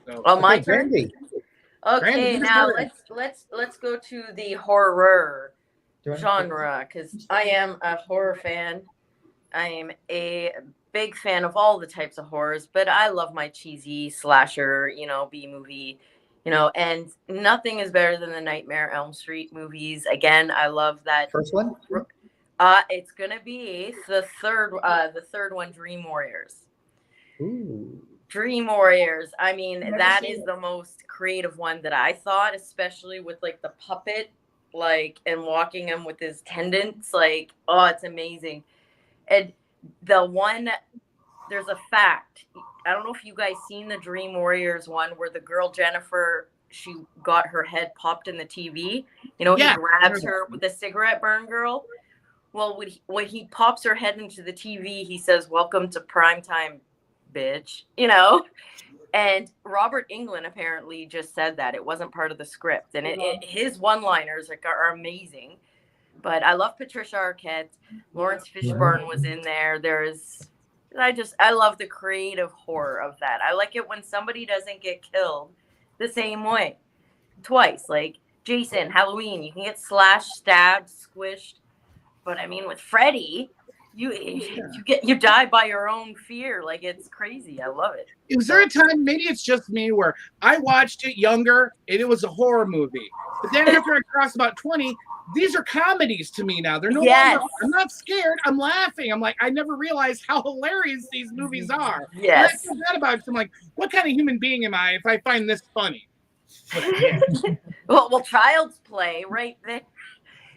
So, Oh, my turn. Brandy. Okay, Brandy, now your let's go to the horror genre, because I am a horror fan. I am a big fan of all the types of horrors, but I love my cheesy slasher, B movie, and nothing is better than the Nightmare Elm Street movies. Again, I love that. First one? It's gonna be the third one, Dream Warriors. Ooh. Dream Warriors. I mean, that is the most creative one that I thought, especially with like the puppet, and walking him with his tendons. It's amazing. And there's a fact. I don't know if you guys seen the Dream Warriors one where the girl Jennifer, she got her head popped in the TV. He grabs her with the cigarette burn girl. Well, when he pops her head into the TV, he says, "Welcome to primetime, bitch." And Robert Englund apparently just said that. It wasn't part of the script. And his one-liners are amazing. But I love Patricia Arquette. Lawrence Fishburne was in there. I love the creative horror of that. I like it when somebody doesn't get killed the same way twice. Like Jason, Halloween, you can get slashed, stabbed, squished. But I mean, with Freddy, you die by your own fear. It's crazy. I love it. Was there a time, maybe it's just me, where I watched it younger and it was a horror movie, but then after I crossed about 20, these are comedies to me now. They're no longer. I'm not scared. I'm laughing. I'm like, I never realized how hilarious these movies are. Yes. And I feel bad about it. I'm like, what kind of human being am I if I find this funny? well, Child's Play, right there,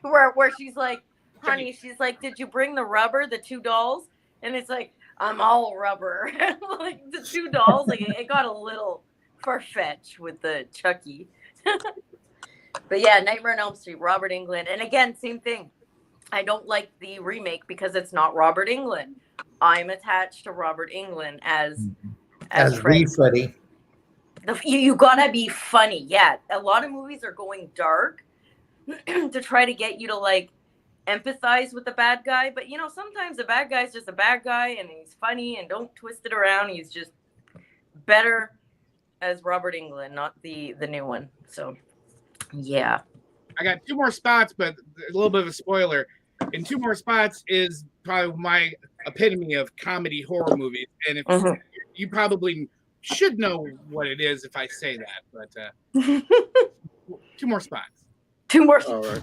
where she's like, honey, she's like, did you bring the rubber, the two dolls? And it's like, I'm all rubber. The two dolls, it got a little far-fetched with the Chucky. But yeah, Nightmare on Elm Street, Robert Englund. And again, same thing. I don't like the remake because it's not Robert Englund. I'm attached to Robert Englund as Freddy. You gotta be funny. Yeah, a lot of movies are going dark to try to get you to empathize with the bad guy. But sometimes the bad guy's just a bad guy and he's funny, and don't twist it around. He's just better as Robert Englund, not the new one. So yeah. I got two more spots, but a little bit of a spoiler. In two more spots is probably my epitome of comedy horror movies. And if you probably should know what it is if I say that, but two more spots. Two more. All right.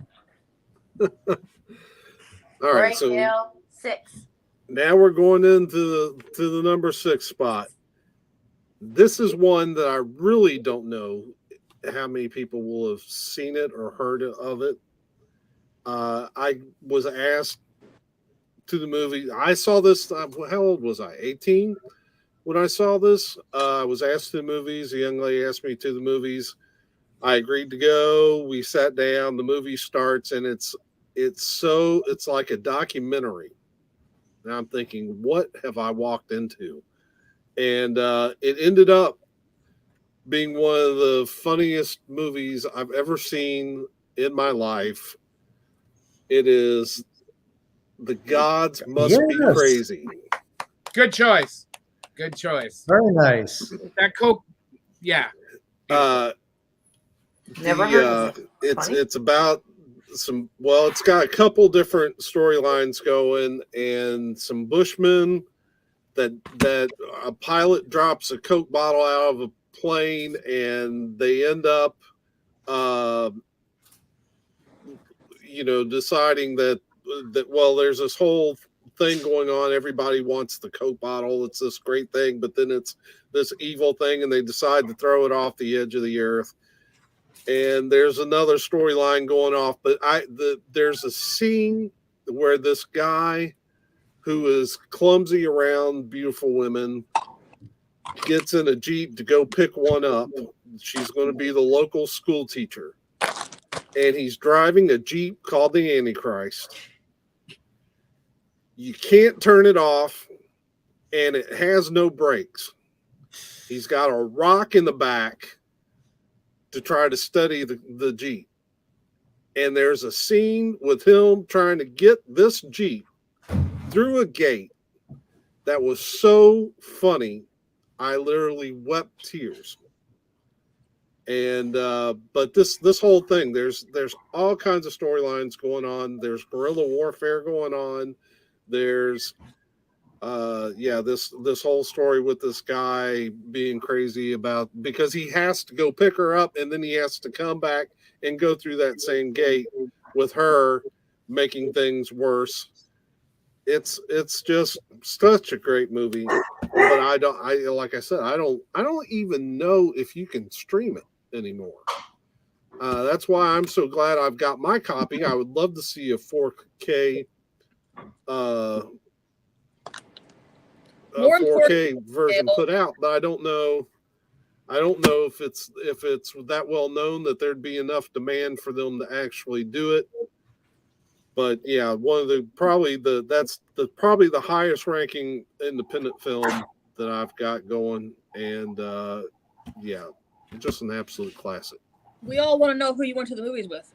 All right. So Gail, 6. now we're going into the number 6 spot. This is one that I really don't know how many people will have seen it or heard of it. I was asked to the movie. I saw this. How old was I? 18 when I saw this. I was asked to the movies. The young lady asked me to the movies. I agreed to go. We sat down. The movie starts, and it's like a documentary. And I'm thinking, what have I walked into? And it ended up being one of the funniest movies I've ever seen in my life. It is The Gods Must Be Yes. Crazy. Good choice. Good choice. Very nice. That Coke, yeah. Never heard of it. It's about some. Well, it's got a couple different storylines going, and some bushmen that a pilot drops a Coke bottle out of a plane, and they end up, deciding that there's this whole thing going on. Everybody wants the Coke bottle. It's this great thing, but then it's this evil thing, and they decide to throw it off the edge of the earth. And there's another storyline going off, but there's a scene where this guy who is clumsy around beautiful women gets in a Jeep to go pick one up. She's going to be the local school teacher. And he's driving a Jeep called the Antichrist. You can't turn it off, and it has no brakes. He's got a rock in the back to try to study the Jeep. And there's a scene with him trying to get this Jeep through a gate that was so funny. I literally wept tears. And but this whole thing, there's all kinds of storylines going on. There's guerrilla warfare going on. There's this whole story with this guy being crazy about, because he has to go pick her up, and then he has to come back and go through that same gate with her, making things worse. It's just such a great movie, but like I said, I don't even know if you can stream it anymore. That's why I'm so glad I've got my copy. I would love to see a 4K 4K version put out, but I don't know if it's that well known that there'd be enough demand for them to actually do it. But yeah, probably the highest ranking independent film that I've got going, and just an absolute classic. We all want to know who you went to the movies with.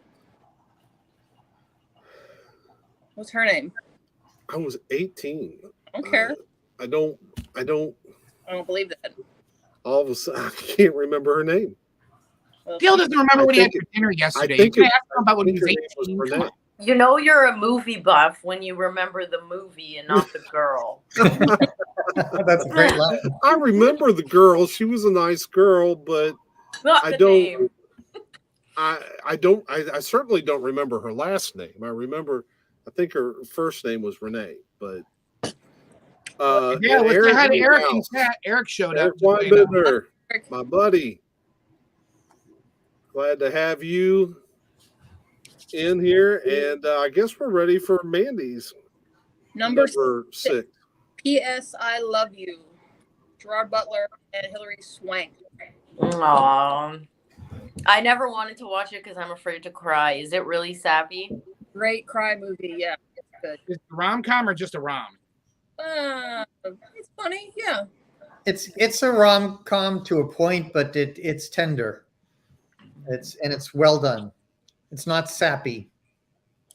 What's her name? I was 18. I don't care. I don't believe that. All of a sudden, I can't remember her name. Gil doesn't remember what he had for dinner yesterday. Can I ask him about when he was 18? You know you're a movie buff when you remember the movie and not the girl. That's a great line. I remember the girl. She was a nice girl, but Not the name. I certainly don't remember her last name. I think her first name was Renee, but let's had Eric in chat. Eric showed up. Bittner, my buddy. Glad to have you in here, and I guess we're ready for Mandy's number 6. P.S. I Love You. Gerard Butler and Hilary Swank. Aww. I never wanted to watch it because I'm afraid to cry. Is it really sappy? Great cry movie, yeah. It's good. Is it a rom-com or just a rom? It's funny, yeah. It's a rom-com to a point, but it's tender. It's well done. It's not sappy.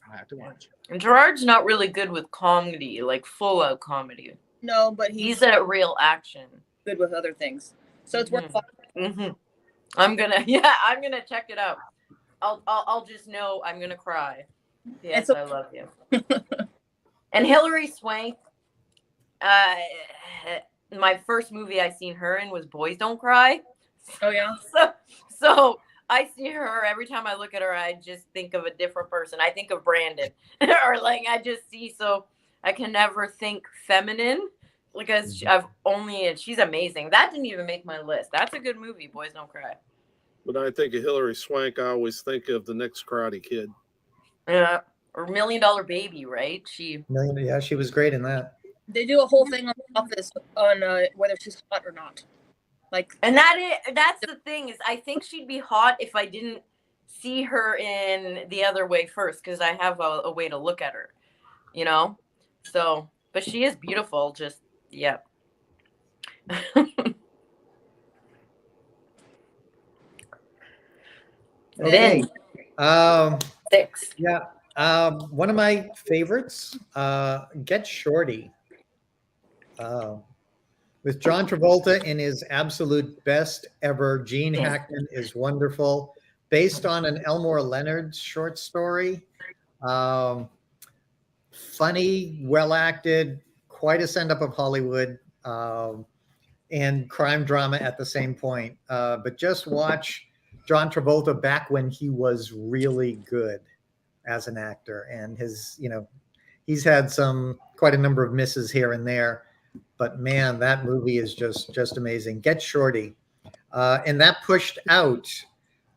I'll have to watch it. And Gerard's not really good with comedy, like full-out comedy. No, but he's a real action. Good with other things. So it's worth watching. Mm-hmm. I'm gonna check it out. I'll just know I'm gonna cry. Yes, I love you. And Hilary Swank, my first movie I seen her in was Boys Don't Cry. Oh yeah. So I see her every time I look at her. I just think of a different person. I think of Brandon, or like I just see. So I can never think feminine because she's amazing. That didn't even make my list. That's a good movie. Boys Don't Cry. When I think of Hilary Swank, I always think of The Next Karate Kid. Yeah, or $1 Million Baby, right? She was great in that. They do a whole thing on The Office on whether she's hot or not. Like, And that's the thing, is I think she'd be hot if I didn't see her in The Other Way first, because I have a way to look at her, you know? So, but she is beautiful, just, yeah. Okay. Then, 6. Yeah. One of my favorites, Get Shorty. With John Travolta in his absolute best ever. Gene Hackman is wonderful. Based on an Elmore Leonard short story. Funny, well acted, quite a send up of Hollywood, and crime drama at the same point. But just watch John Travolta back when he was really good as an actor, and he's had quite a number of misses here and there. But man, that movie is just amazing. Get Shorty, and that pushed out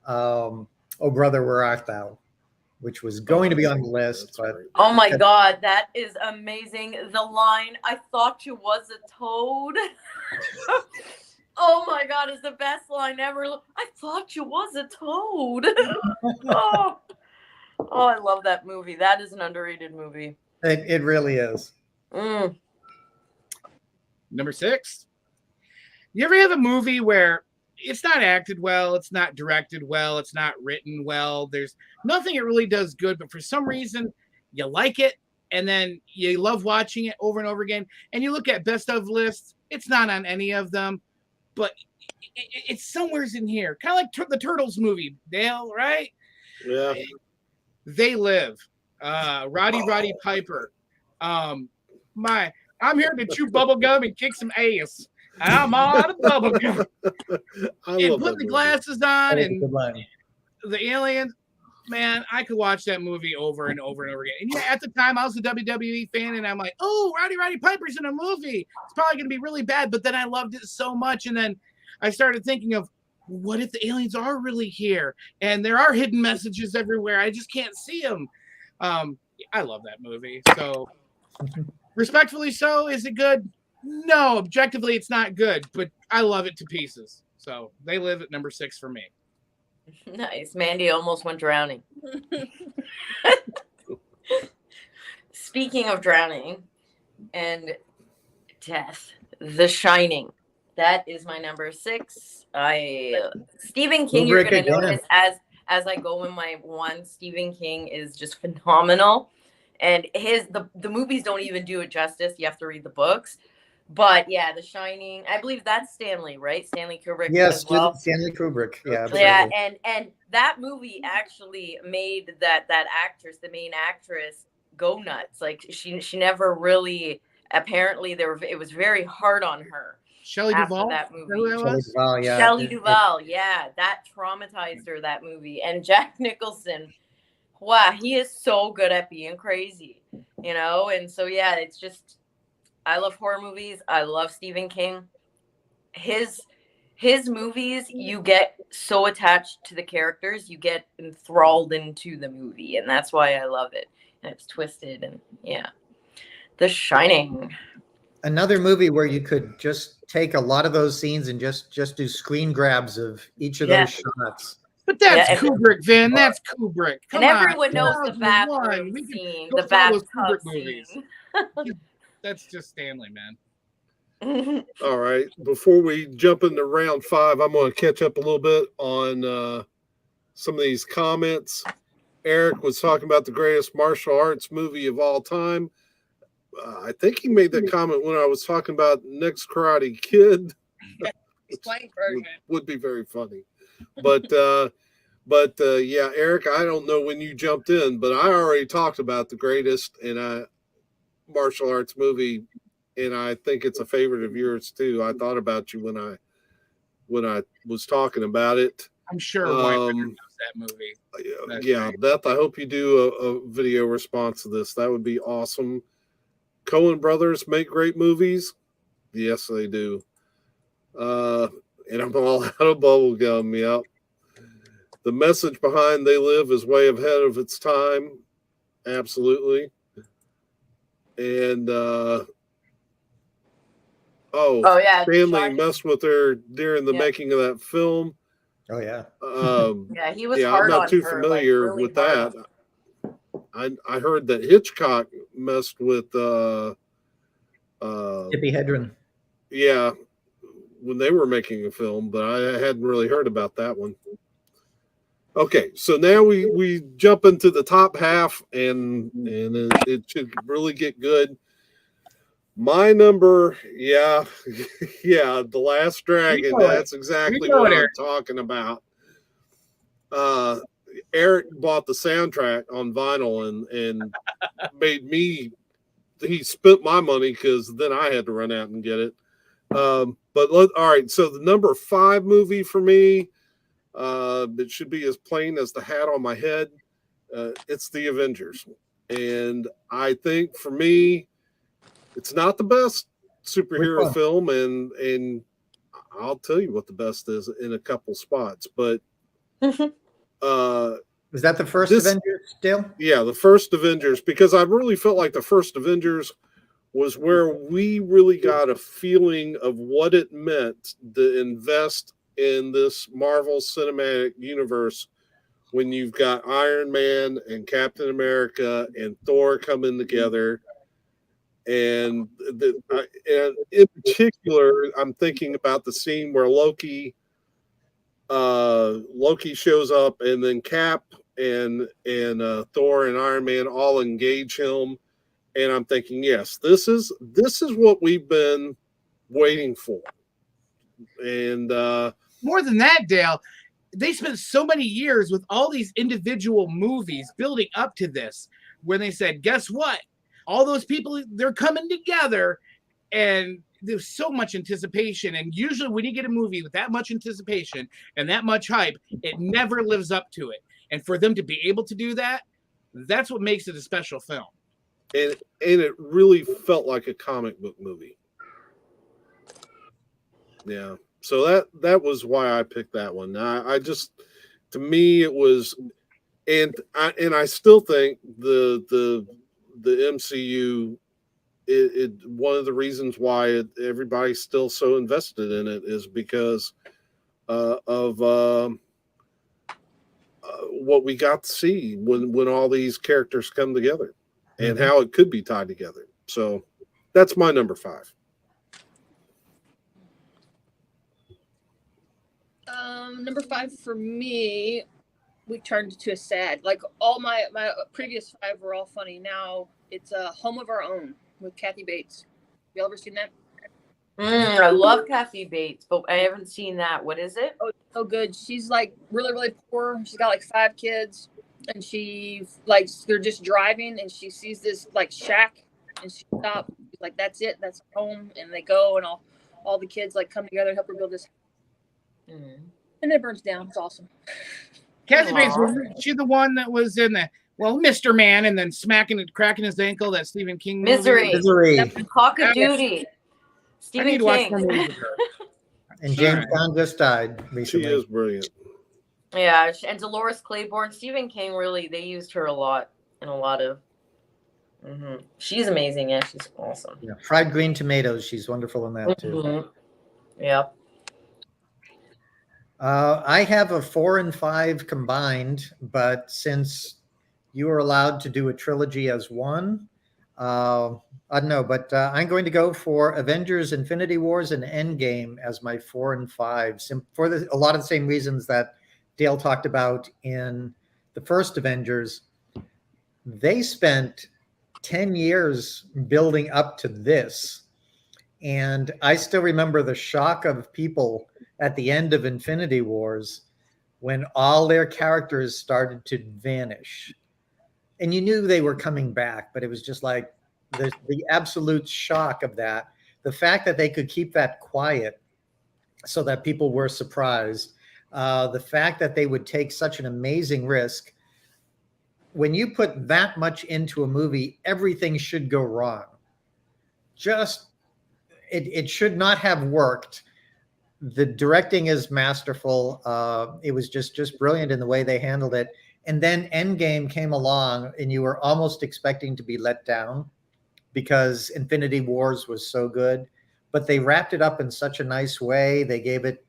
"Oh Brother, Where Art Thou," which was going to be on the list. But oh my God, that is amazing. The line, "I thought you was a toad." Oh my God, is the best line ever. I thought you was a toad. Oh, I love that movie. That is an underrated movie. It really is. Number 6. You ever have a movie where it's not acted well, it's not directed well, it's not written well, there's nothing it really does good, but for some reason you like it, and then you love watching it over and over again, and you look at best of lists, it's not on any of them, but it's somewhere's in here, kind of like the Turtles movie, Dale, right? Yeah. They Live, Roddy Piper. I'm here to chew bubble gum and kick some ass. I'm on a bubble gum. And put the glasses on and the aliens. Man, I could watch that movie over and over and over again. And yeah, at the time I was a WWE fan, and I'm like, oh, Roddy Piper's in a movie. It's probably going to be really bad. But then I loved it so much. And then I started thinking of, what if the aliens are really here? And there are hidden messages everywhere. I just can't see them. I love that movie. So respectfully so, is it good? No, objectively it's not good, but I love it to pieces. So They Live at number 6 for me. Nice. Mandy almost went drowning. Speaking of drowning and death, The Shining. That is my number 6. Stephen King, you're going to notice as I go in my 1, Stephen King is just phenomenal. And the movies don't even do it justice. You have to read the books. But yeah, The Shining, I believe that's Stanley, right? Stanley Kubrick. Yes, as well. Stanley Kubrick. Yeah, absolutely. Yeah, and that movie actually made that actress, the main actress, go nuts. Like she never really, apparently it was very hard on her. Shelley Duvall. That movie. Shelley Duvall, yeah. Shelley Duvall, yeah, that traumatized her. That movie. And Jack Nicholson, wow, he is so good at being crazy, you know. And so yeah, it's just, I love horror movies. I love Stephen King. His movies, you get so attached to the characters, you get enthralled into the movie, and that's why I love it. And it's twisted, and yeah. The Shining. Another movie where you could just take a lot of those scenes and just do screen grabs of each of those shots. But that's Kubrick, Vin. That's Kubrick. Come and everyone knows the bathroom scene, the bathtub scene. That's just Stanley, man. All right. Before we jump into round 5, I'm going to catch up a little bit on some of these comments. Eric was talking about the greatest martial arts movie of all time. I think he made that comment when I was talking about Next Karate Kid. Would be very funny. But yeah, Eric, I don't know when you jumped in, but I already talked about the greatest martial arts movie, and I think it's a favorite of yours too. I thought about you when I was talking about it. I'm sure White knows that movie. Yeah, Beth, I hope you do a video response to this. That would be awesome. Coen brothers make great movies. Yes, they do. And I'm all out of bubble gum. Yep. The message behind They Live is way ahead of its time. Absolutely. And Oh, yeah, Stanley Shawshank. messed with her during the Yeah. making of that film. Oh yeah. Yeah, he was Yeah, I'm hard not on too her, familiar like, really with hard that. on- I heard that Hitchcock messed with Tippi Hedren. yeah, when they were making a film, but I hadn't really heard about that one. Okay, so now we jump into the top half, and it should really get good. My number, yeah, yeah, The Last Dragon. know it. That's exactly know what it, I'm Eric. talking about. Eric bought the soundtrack on vinyl and made me. He spent my money because then I had to run out and get it. All right. So the number 5 movie for me, it should be as plain as the hat on my head. It's the Avengers, and I think for me, it's not the best superhero film, and I'll tell you what the best is in a couple spots. But Was that the first Avengers, Dale? Yeah, the first Avengers, because I really felt like the first Avengers was where we really got a feeling of what it meant to invest in this Marvel Cinematic Universe when you've got Iron Man and Captain America and Thor coming together. And in particular, I'm thinking about the scene where Loki shows up, and then Cap and Thor and Iron Man all engage him, and I'm thinking, yes, this is what we've been waiting for. And more than that, Dale, they spent so many years with all these individual movies building up to this, when they said, guess what? All those people, they're coming together, and there's so much anticipation. And usually when you get a movie with that much anticipation and that much hype, it never lives up to it. And for them to be able to do that, that's what makes it a special film. And it really felt like a comic book movie. Yeah. So that was why I picked that one. I just, to me, it was, and I still think the MCU, one of the reasons why everybody's still so invested in it is because of what we got to see when all these characters come together, and how it could be tied together. So that's my number 5. Number 5 for me, we turned to a sad. Like all my previous 5 were all funny. Now it's a Home of Our Own with Kathy Bates. You ever seen that? I love Kathy Bates, but I haven't seen that. What is it? Oh, it's so good. She's like really, really poor. She's got like 5 kids, and she like they're just driving, and she sees this like shack, and she stops. She's like, "That's it. That's home." And they go, and all the kids like come together and help her build this. And it burns down. It's awesome. Kathy Bates, was she the one that was in the Mr. Man, and then cracking his ankle, that Stephen King movie? Misery. Clock of Duty. Stephen I need to watch King. more movies with her. And James Gunn just died recently. She is brilliant. Yeah, and Dolores Claiborne. Stephen King, really, they used her a lot in a lot of. She's amazing. Yeah, she's awesome. Yeah. Fried Green Tomatoes. She's wonderful in that too. Yeah. I have a 4 and 5 combined, but since you are allowed to do a trilogy as one, I don't know, but I'm going to go for Avengers, Infinity Wars, and Endgame as my 4 and 5, for a lot of the same reasons that Dale talked about in the first Avengers. They spent 10 years building up to this, and I still remember the shock of people at the end of Infinity Wars when all their characters started to vanish. And you knew they were coming back, but it was just like the absolute shock of that. The fact that they could keep that quiet so that people were surprised. The fact that they would take such an amazing risk. When you put that much into a movie, everything should go wrong. It should not have worked. The directing is masterful. It was just brilliant in the way they handled it. And then Endgame came along, and you were almost expecting to be let down because Infinity Wars was so good. but they wrapped it up in such a nice way. They gave it,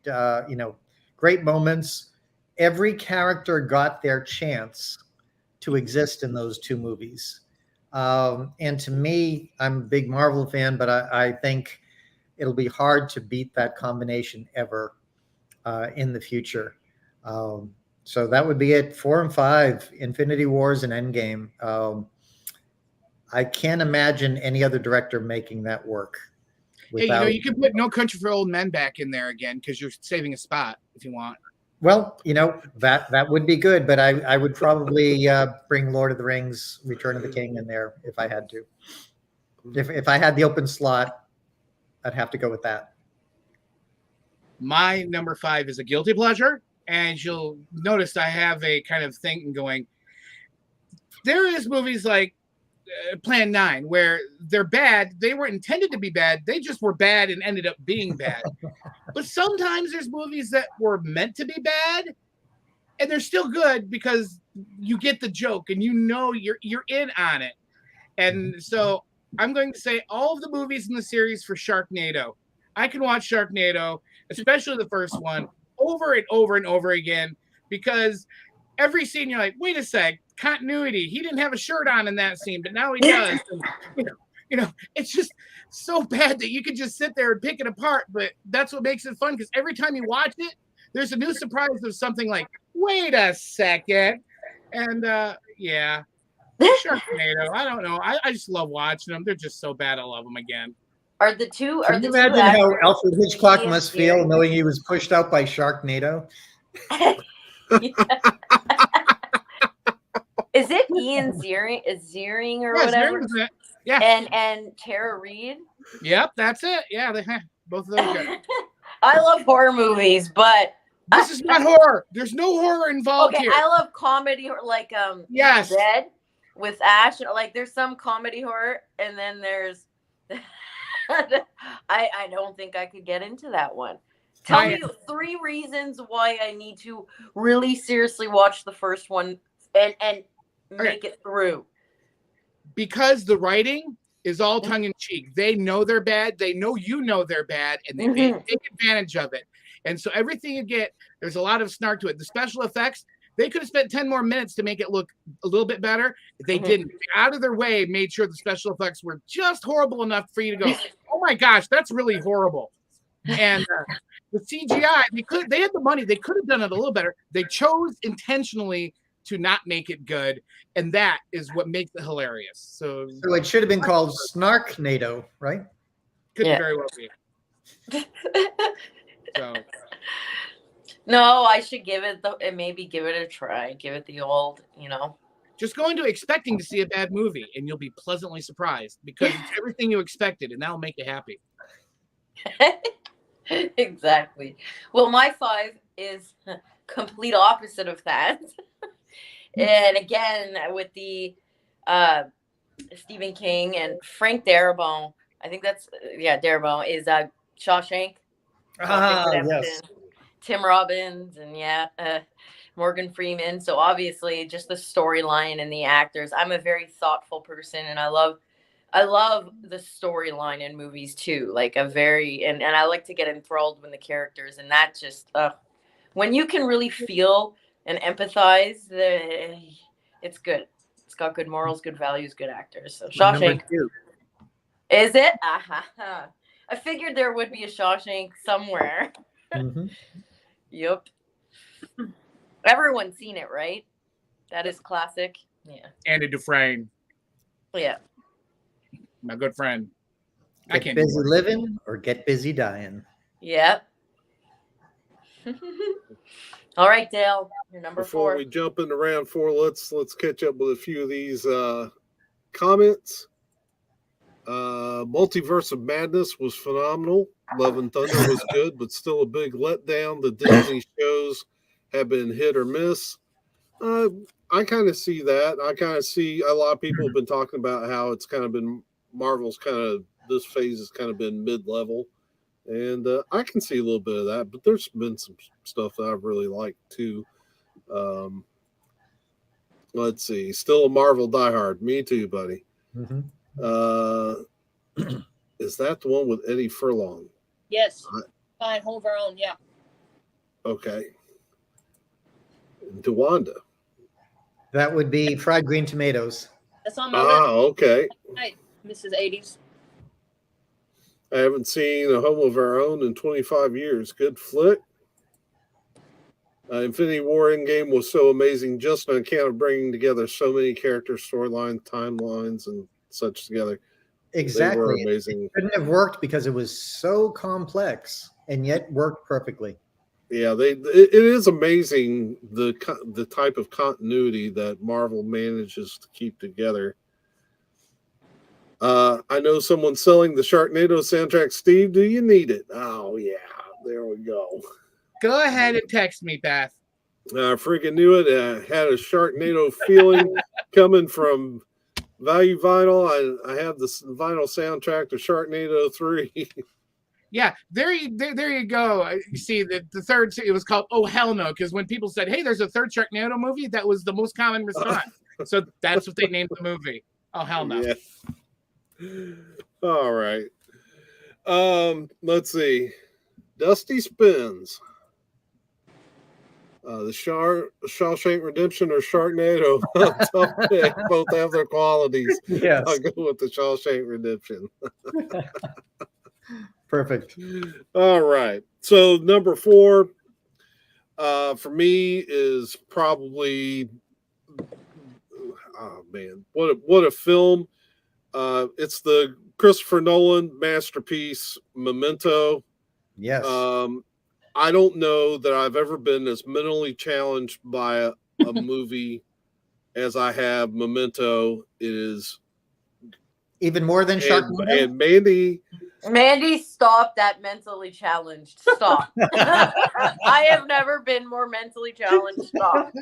great moments. Every character got their chance to exist in those two movies. And to me, I'm a big Marvel fan, but I think it'll be hard to beat that combination ever in the future. So that would be it. 4 and 5, Infinity Wars and Endgame. I can't imagine any other director making that work. Hey, you can put No Country for Old Men back in there again because you're saving a spot if you want. Well, that would be good, but I would probably bring Lord of the Rings, Return of the King in there if I had to. If I had the open slot, I'd have to go with that. My number 5 is a guilty pleasure, and you'll notice I have a kind of thing going. There is movies like Plan 9 where they're bad. They weren't intended to be bad. They just were bad and ended up being bad. But sometimes there's movies that were meant to be bad, and they're still good because you get the joke and you're in on it. And so I'm going to say all of the movies in the series for Sharknado. I can watch Sharknado, especially the first one, over and over and over again, because every scene you're like, wait a sec, continuity. He didn't have a shirt on in that scene, but now he does. And, it's just so bad that you could just sit there and pick it apart. But that's what makes it fun, because every time you watch it, there's a new surprise of something like, wait a second. And yeah, Sharknado. I don't know. I just love watching them. They're just so bad. I love them again. Can you imagine how Alfred Hitchcock must feel knowing he was pushed out by Sharknado? Is it Ian Ziering or whatever? Yeah. And Tara Reid? Yep, that's it. Yeah, they have both of those guys. I love horror movies, but this is not horror. There's no horror involved here. I love comedy, like yes, Dead with Ash. Like there's some comedy horror, and then there's I don't think I could get into that one. Tell me 3 reasons why I need to really seriously watch the first one and make it through. Because the writing is all tongue in cheek. They know they're bad. They know they're bad, and they take advantage of it. And so everything you get, there's a lot of snark to it. The special effects, they could have spent 10 more minutes to make it look a little bit better. They didn't. They out of their way, made sure the special effects were just horrible enough for you to go, oh my gosh, that's really horrible. And the CGI, they had the money. They could have done it a little better. They chose intentionally to not make it good, and that is what makes it hilarious. So it should have been called Snarknado, right? Could very well be. So no, I should give it maybe give it a try. Give it the old, Just go into expecting to see a bad movie, and you'll be pleasantly surprised because it's everything you expected, and that'll make you happy. Exactly. Well, my 5 is complete opposite of that. And again, with the Stephen King and Frank Darabont, I think that's Darabont is Shawshank. Yes. Tim Robbins and Morgan Freeman. So obviously, just the storyline and the actors. I'm a very thoughtful person, and I love the storyline in movies too. Like and I like to get enthralled when the characters, and that just when you can really feel and empathize, it's good. It's got good morals, good values, good actors. So Shawshank. Is it? I figured there would be a Shawshank somewhere. Yep. Everyone's seen it, right? That is classic. Yeah. Andy Dufresne. Yeah. My good friend. Get busy living or get busy dying. Yep. All right, Dale, you're number 4. Before we jump into round 4, let's catch up with a few of these comments. Multiverse of Madness was phenomenal. Love and Thunder was good, but still a big letdown. The Disney shows have been hit or miss. I kind of see that. I kind of see a lot of people have been talking about how it's kind of been Marvel's this phase has kind of been mid-level. And I can see a little bit of that, but there's been some stuff that I've really liked too. Let's see. Still a Marvel diehard. Me too, buddy. Is that the one with Eddie Furlong? Yes. Fine, Home of Our Own. Yeah. Okay. DeWanda. That would be Fried Green Tomatoes. That's on my list. Okay. Right, Mrs. 80s. I haven't seen A Home of Our Own in 25 years. Good flick. Infinity War Endgame was so amazing just on account of bringing together so many characters, storylines, timelines, and such together. Exactly. They were amazing. It couldn't have worked because it was so complex and yet worked perfectly. Yeah, it is amazing the type of continuity that Marvel manages to keep together. I know someone's selling the Sharknado soundtrack. Steve, do you need it? Oh, yeah. There we go. Go ahead and text me, Beth. I freaking knew it. I had a Sharknado feeling coming from Value Vinyl. I have the vinyl soundtrack to Sharknado 3. Yeah, there you go. You see, the third, it was called Oh Hell No, because when people said, hey, there's a third Sharknado movie, that was the most common response. So that's what they named the movie. Oh Hell No. Yeah. All right. Let's see. Dusty Spins. The Shawshank Redemption or Sharknado. Tough pick. Both have their qualities. Yes. I'll go with the Shawshank Redemption. Perfect. All right. So number 4 for me is probably, oh man, what a film. It's the Christopher Nolan masterpiece, Memento. Yes. I don't know that I've ever been as mentally challenged by a movie as I have Memento. It is even more than Sharknado. And Mandy, stop that mentally challenged. Stop. I have never been more mentally challenged. Stop.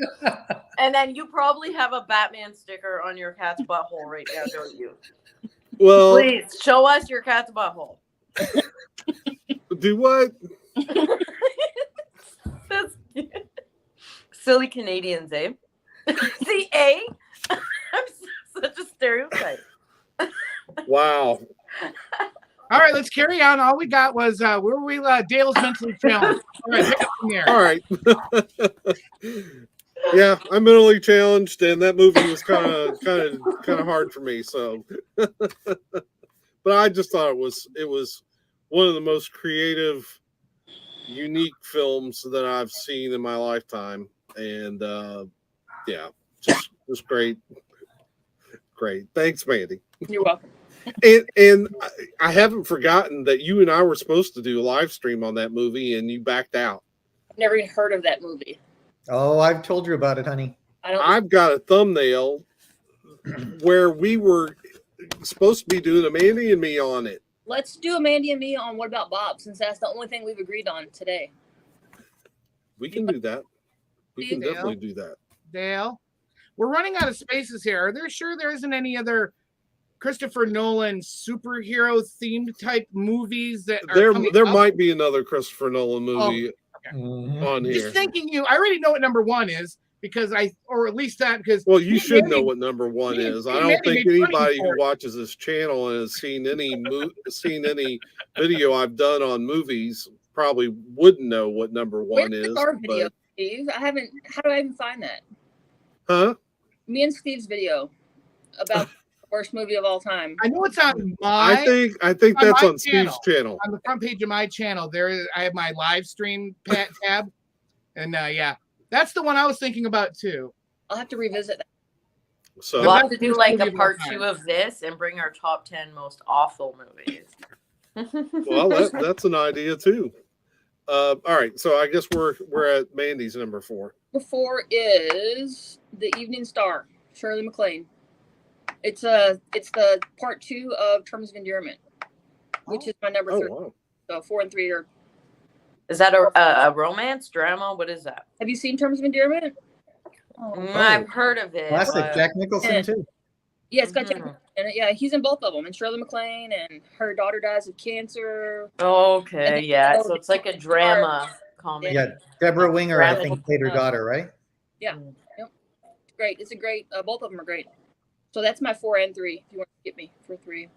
And then you probably have a Batman sticker on your cat's butthole right now, don't you? Well, please show us your cat's butthole. Do what? That's silly Canadians, eh? See, eh? I'm such a stereotype. Wow. All right, let's carry on. All we got was where were we? Dale's mentally challenged. All right, pick up from there. All right. Yeah, I'm mentally challenged, and that movie was kind of hard for me. So, but I just thought it was one of the most creative, unique films that I've seen in my lifetime, and yeah, just great. Thanks, Mandy. You're welcome. And I haven't forgotten that you and I were supposed to do a live stream on that movie, and you backed out. I've never even heard of that movie. Oh, I've told you about it, honey. I've got a thumbnail where we were supposed to be doing a Mandy and me on it. Let's do a Mandy and me on What About Bob, since that's the only thing we've agreed on today. We can do that. We can definitely do that. Dale, we're running out of spaces here. Are there sure there isn't any other Christopher Nolan superhero themed type movies that are there might be another Christopher Nolan movie on here. Just thinking I already know what number 1 is because or at least that because well, you should know what number 1 is. I don't think anybody who watches this channel and has seen any video I've done on movies probably wouldn't know what number 1 is. Our video, Steve? I haven't. How do I even find that? Huh? Me and Steve's video about the worst movie of all time. I know it's on my. I think that's on Steve's channel. On the front page of my channel, I have my live stream tab, and yeah, that's the one I was thinking about too. I'll have to revisit that. So we'll have to do like a part 2 of this and bring our top 10 most awful movies. Well, that's an idea too. All right, so I guess we're at Mandy's number 4. Number 4 is The Evening Star, Shirley MacLaine. It's the part 2 of Terms of Endearment, which is my number 3. Wow. So 4 and 3 are. Is that a romance drama? What is that? Have you seen Terms of Endearment? I've heard of it. Classic. Jack Nicholson too. Yeah, it's got Jack Nicholson in it. Yeah, he's in both of them. And Shirley MacLaine, and her daughter dies of cancer. Okay, yeah. So it's like a drama comedy. Yeah, Deborah Winger, I think, played her daughter, right? Yeah. Yep. It's great. It's a great. Both of them are great. So that's my 4 and 3. If you want to skip me for 3.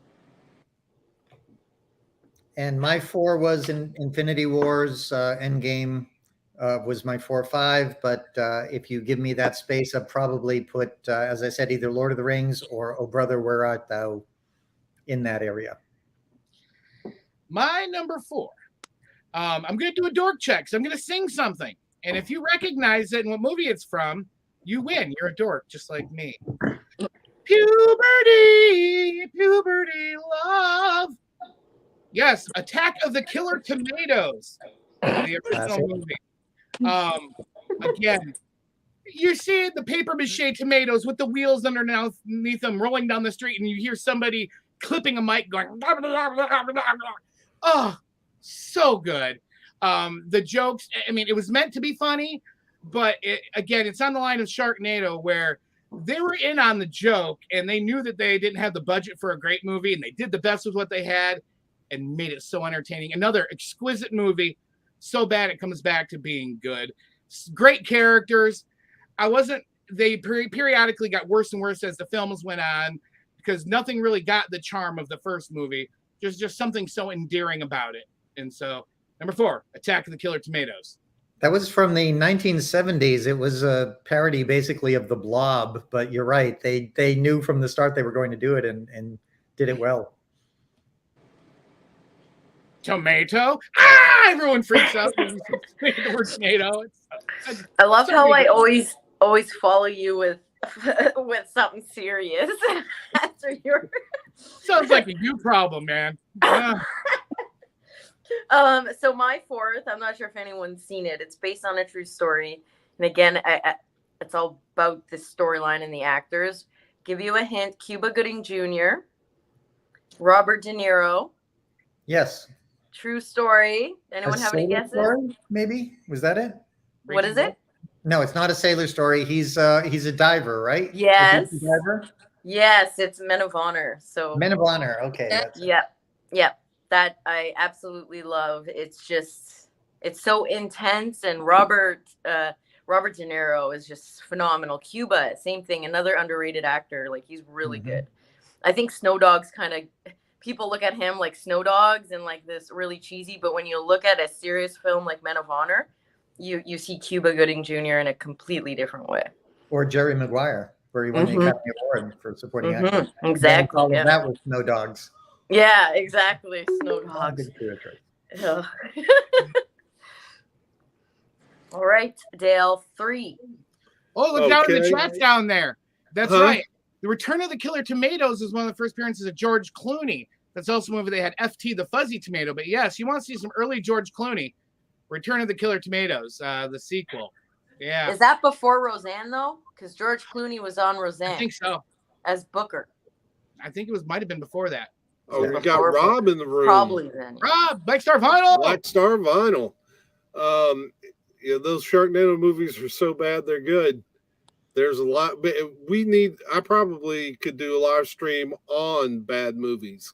And my 4 was in Infinity Wars. Endgame was my 4 or 5. But if you give me that space, I'd probably put, as I said, either Lord of the Rings or Oh Brother, Where Art Thou in that area. My number 4. I'm going to do a dork check. So I'm going to sing something. And if you recognize it and what movie it's from, you win. You're a dork, just like me. Puberty, puberty love. Yes, Attack of the Killer Tomatoes, the original movie. Again, you see the paper mache tomatoes with the wheels underneath them rolling down the street, and you hear somebody clipping a mic going, blah, blah, blah, blah, blah, blah. Oh, so good. The jokes, I mean, it was meant to be funny, but it's on the line of Sharknado, where they were in on the joke and they knew that they didn't have the budget for a great movie, and they did the best with what they had and made it so entertaining. Another exquisite movie, so bad it comes back to being good. Great characters. They periodically got worse and worse as the films went on, because nothing really got the charm of the first movie. There's just something so endearing about it. And so, number 4, Attack of the Killer Tomatoes. That was from the 1970s. It was a parody basically of The Blob, but you're right. They knew from the start they were going to do it and did it well. Tomato? Everyone freaks out when you say the word tomato. I love how I always follow you with something serious after your Sounds like a you problem, man. So my 4th, I'm not sure if anyone's seen it. It's based on a true story, and again, it's all about the storyline and the actors. Give you a hint: Cuba Gooding Jr., Robert De Niro. Yes. True story. Anyone have any guesses? Story, maybe was that it? What is it? No, it's not a sailor story. He's a diver, right? Yes. A diver? Yes, it's Men of Honor. So Men of Honor. Okay. Yep. That I absolutely love. It's so intense, and Robert De Niro is just phenomenal. Cuba, same thing, another underrated actor. Like, he's really good. I think Snow Dogg's people look at him like Snow Dogs and like this really cheesy, but when you look at a serious film like Men of Honor, you see Cuba Gooding Jr. in a completely different way. Or Jerry Maguire, where he won the Academy Award for supporting actor. Exactly. All of that was Snow Dogs. Yeah, exactly. Snow Dogs. Yeah. All right, Dale, 3. Oh, look down in the chat down there. That's right. The Return of the Killer Tomatoes is one of the first appearances of George Clooney. That's also a movie they had FT the Fuzzy Tomato. But yes, you want to see some early George Clooney. Return of the Killer Tomatoes, the sequel. Yeah. Is that before Roseanne though? Because George Clooney was on Roseanne. I think so. As Booker. I think it might have been before that. Oh, we got Rob in the room. Probably then. Rob, Black Star Vinyl. Black Star Vinyl. Those Sharknado movies are so bad they're good. There's a lot. I probably could do a live stream on bad movies.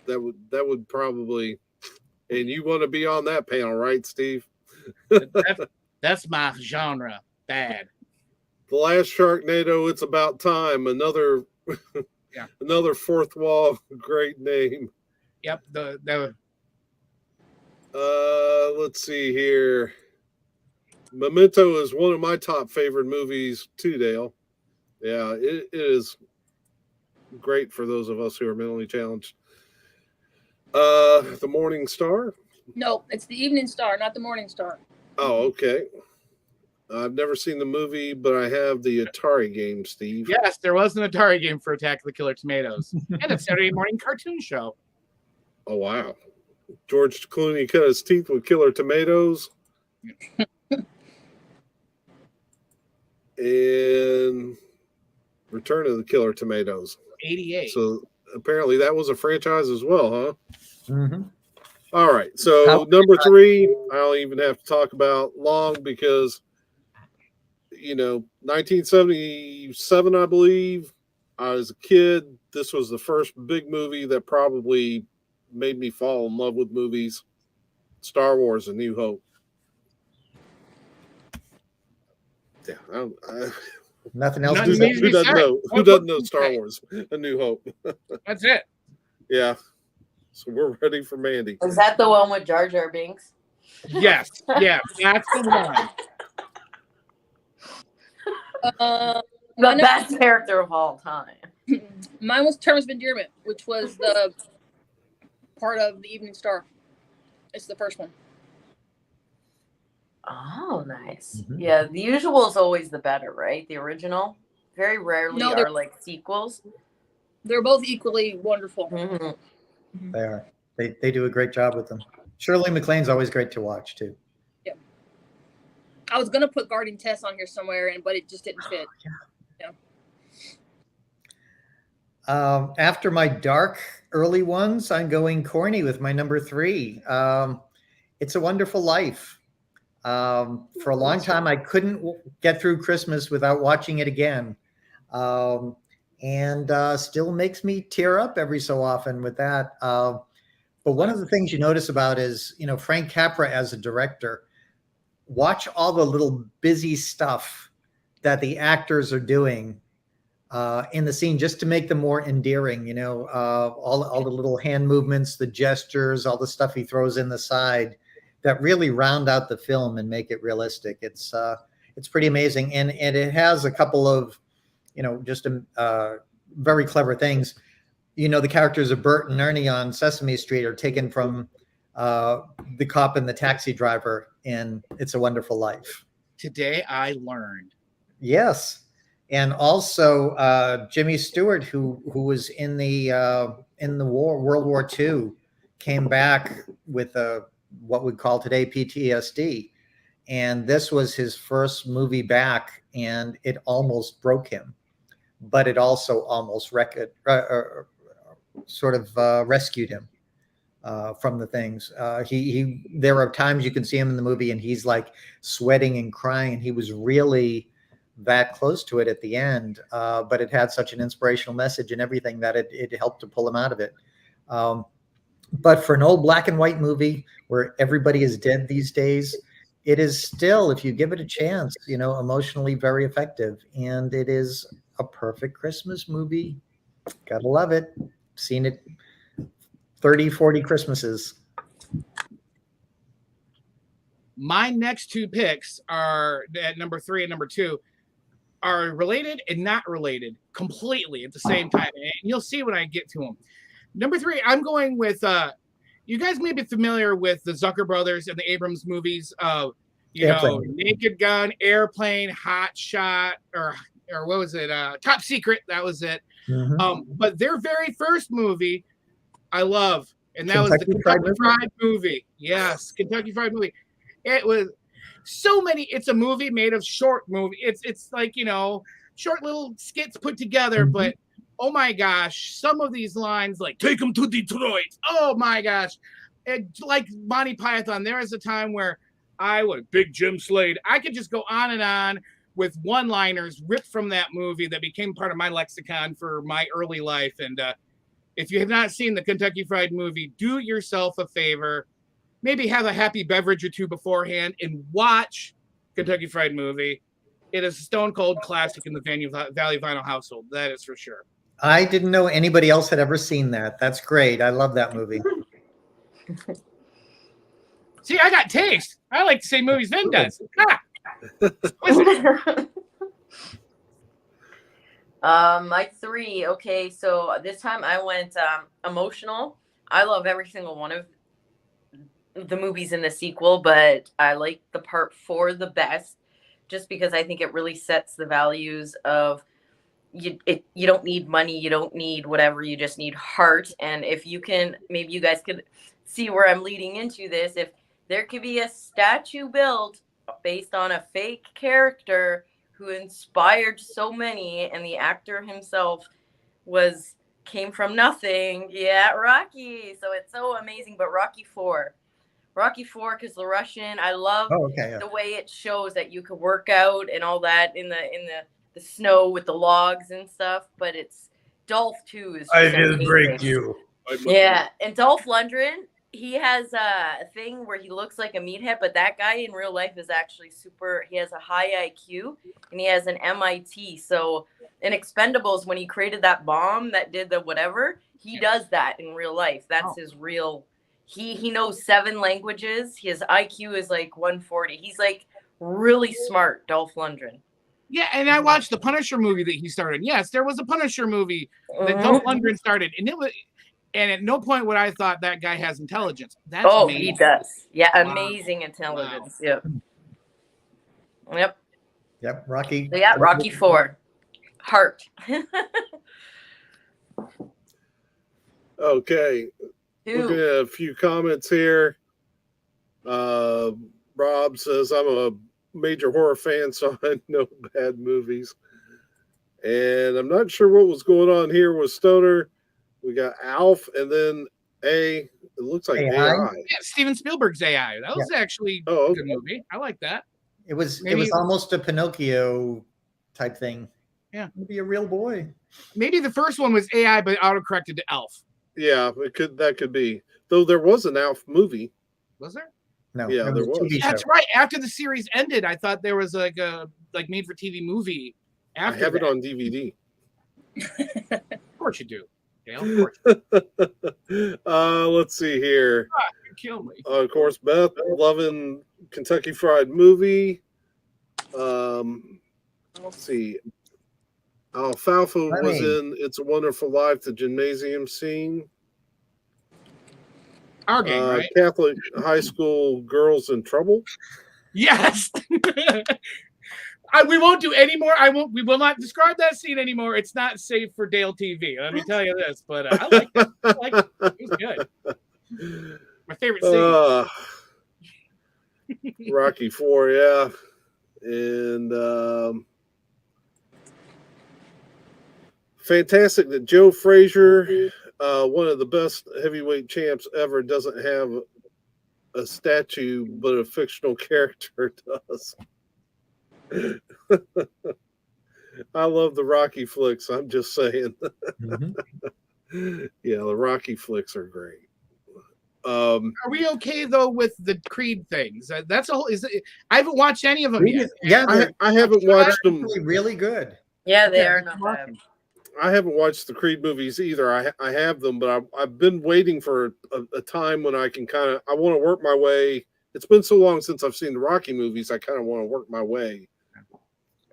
That would probably. And you want to be on that panel, right, Steve? That's my genre. Bad. The last Sharknado, It's About Time. Another another fourth wall, great name. Yep. Let's see here. Memento is one of my top favorite movies too, Dale. Yeah, it is great for those of us who are mentally challenged. The Morning Star? No, it's the Evening Star, not the Morning Star. Oh, okay. I've never seen the movie, but I have the Atari game, Steve. Yes, there was an Atari game for Attack of the Killer Tomatoes and a Saturday morning cartoon show. Oh, wow. George Clooney cut his teeth with killer tomatoes. And Return of the Killer Tomatoes. 88. So apparently that was a franchise as well, huh? Mm-hmm. All right. So number 3, I don't even have to talk about long because, 1977, I believe, I was a kid. This was the first big movie that probably made me fall in love with movies. Star Wars: A New Hope. Yeah. Nothing else. Who doesn't know Star Wars: A New Hope? That's it. Yeah. So we're ready for Mandy. Is that the one with Jar Jar Binks? Yes, yes, that's the one. Uh, The mine, best character of all time. mine was Terms of Endearment, which was the part of the Evening Star. It's the first one. Oh, nice. Mhm. Yeah, the usual is always the better, right? The original. Very rarely No, they're- are like sequels. They're both equally wonderful. Mhm. They are. They do a great job with them. Shirley MacLaine's always great to watch too. I was gonna put Guardian Tess on here somewhere, but it just didn't fit. After my dark early ones, I'm going corny with my number 3. It's a Wonderful Life. For a long time, I couldn't get through Christmas without watching it again. And still makes me tear up every so often with that. But one of the things you notice about is, Frank Capra as a director, watch all the little busy stuff that the actors are doing in the scene just to make them more endearing, all the little hand movements, the gestures, all the stuff he throws in the side that really round out the film and make it realistic. It's pretty amazing. And it has a couple of, just very clever things. The characters of Bert and Ernie on Sesame Street are taken from the cop and the taxi driver in It's a Wonderful Life. Today I learned. Yes. And also Jimmy Stewart, who was in the World War II, came back with what we'd call today PTSD. And this was his first movie back, and it almost broke him. But it also almost rescued him from the things. There are times you can see him in the movie and he's like sweating and crying, and he was really that close to it at the end. But it had such an inspirational message and everything that it helped to pull him out of it. But for an old black and white movie where everybody is dead these days, it is still, if you give it a chance, emotionally very effective. And it is a perfect Christmas movie. Gotta love it. Seen it 30, 40 Christmases. My next 2 picks are at number 3 and number 2 are related and not related completely at the same time. And you'll see when I get to them. Number 3, I'm going with, you guys may be familiar with the Zucker brothers and the Abrams movies. Naked Gun, Airplane, Hot Shot, or what was it? Top Secret. That was it. Mm-hmm. But their very first movie, I love, and that was the Kentucky Fried Movie. Yes, Kentucky Fried Movie. It was so many. It's a movie made of short movie. It's like short little skits put together. Mm-hmm. But oh my gosh, some of these lines like "Take them to Detroit." Oh my gosh, like Monty Python. There was a time where Big Jim Slade. I could just go on and on with one-liners ripped from that movie that became part of my lexicon for my early life. And if you have not seen the Kentucky Fried Movie, do yourself a favor. Maybe have a happy beverage or two beforehand and watch Kentucky Fried Movie. It is a stone cold classic in the Valley Vinyl household. That is for sure. I didn't know anybody else had ever seen that. That's great. I love that movie. See, I got taste. I like the same movies Vin does. My 3. Okay, so this time I went emotional. I love every single one of the movies in the sequel, but I like the part 4 the best, just because I think it really sets the values of you don't need money, you don't need whatever, you just need heart. And if you can, maybe you guys could see where I'm leading into this. If there could be a statue built based on a fake character who inspired so many, and the actor himself came from nothing. Yeah, Rocky. So it's so amazing. But Rocky 4, because the Russian, I love the way it shows that you could work out and all that in the snow with the logs and stuff. But it's Dolph too. I will break you. Yeah, and Dolph Lundgren, he has a thing where he looks like a meathead, but that guy in real life is actually he has a high IQ and he has an MIT. So in Expendables, when he created that bomb that did the whatever, He does that in real life. That's Oh. his real. He knows 7 languages. His IQ is like 140. He's like really smart, Dolph Lundgren. Yeah, and I watched the Punisher movie that he started. Yes, there was a Punisher movie that Mhm. Dolph Lundgren started, and it was. And at no point would I thought that guy has intelligence. That's Oh, amazing. he does. Yeah, Wow. amazing intelligence. Yep. Yep. Yep, Rocky. So yeah, Rocky 4. Heart. Okay, looking 2. at a few comments here. Rob says, I'm a major horror fan, so I know bad movies. And I'm not sure what was going on here with Stoner. We got Alf, and then it looks like AI? AI. Yeah, Steven Spielberg's AI. That was actually Oh, a okay. good movie. I like that. It was Maybe- almost a Pinocchio type thing. Yeah. Be a real boy. Maybe the first one was AI, but autocorrected to Elf. Yeah, that could be. Though there was an Alf movie. Was there? No, Yeah, it there a was. TV That's show. right. After the series ended, I thought there was like a made for TV movie. I After have it that. on DVD. Of course you do. Dale, of course Let's see here. you kill me. Of course, Beth loving Kentucky Fried Movie. Let's see. Alfalfa was Honey. in It's a Wonderful Life, the gymnasium scene. Our game, right? Catholic high school girls in trouble. Yes. We won't do any more. We will not describe that scene anymore. It's not safe for Dale TV. Let me tell you this. But I like it. I like it. It was good. My favorite scene. Rocky 4, yeah. And fantastic that Joe Frazier, one of the best heavyweight champs ever, doesn't have a statue, but a fictional character does. I love the Rocky flicks. I'm just saying. Mhm. Yeah, the Rocky flicks are great. Are we okay though with the Creed things? That's a whole. I haven't watched any of them yet. Yeah, they're I haven't watched them. actually really good. Yeah, they Okay, are that's not bad. awesome. I haven't watched the Creed movies either. I have them, but I've been waiting for a time when I can I want to work my way. It's been so long since I've seen the Rocky movies. I kind of want to work my way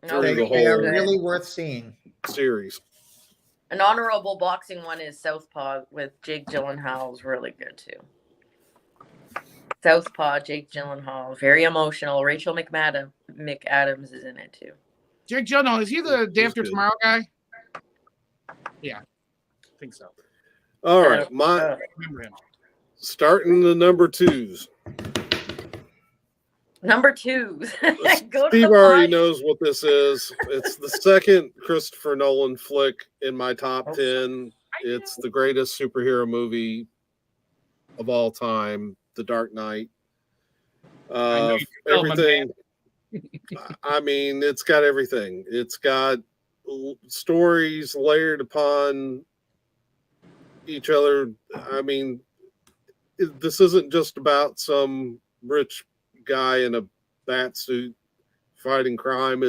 No, Through They, the they are whole- really worth seeing. series. An honorable boxing one is Southpaw with Jake Gyllenhaal is really good too. Southpaw, Jake Gyllenhaal, very emotional. Rachel McAdams is in it too. Jake Gyllenhaal, is he the Day He's After good. Tomorrow guy? Yeah, I think so. All right, my I remember him. starting the number twos. Number 2. Go to Steve the already body. knows what this is. It's the second Christopher Nolan flick in my top 10. It's the greatest superhero movie of all time, The Dark Knight. know you can tell, my Everything. I mean, it's got everything. It's got stories layered upon each other. I mean, this isn't just about some rich guy in a bat suit fighting crime.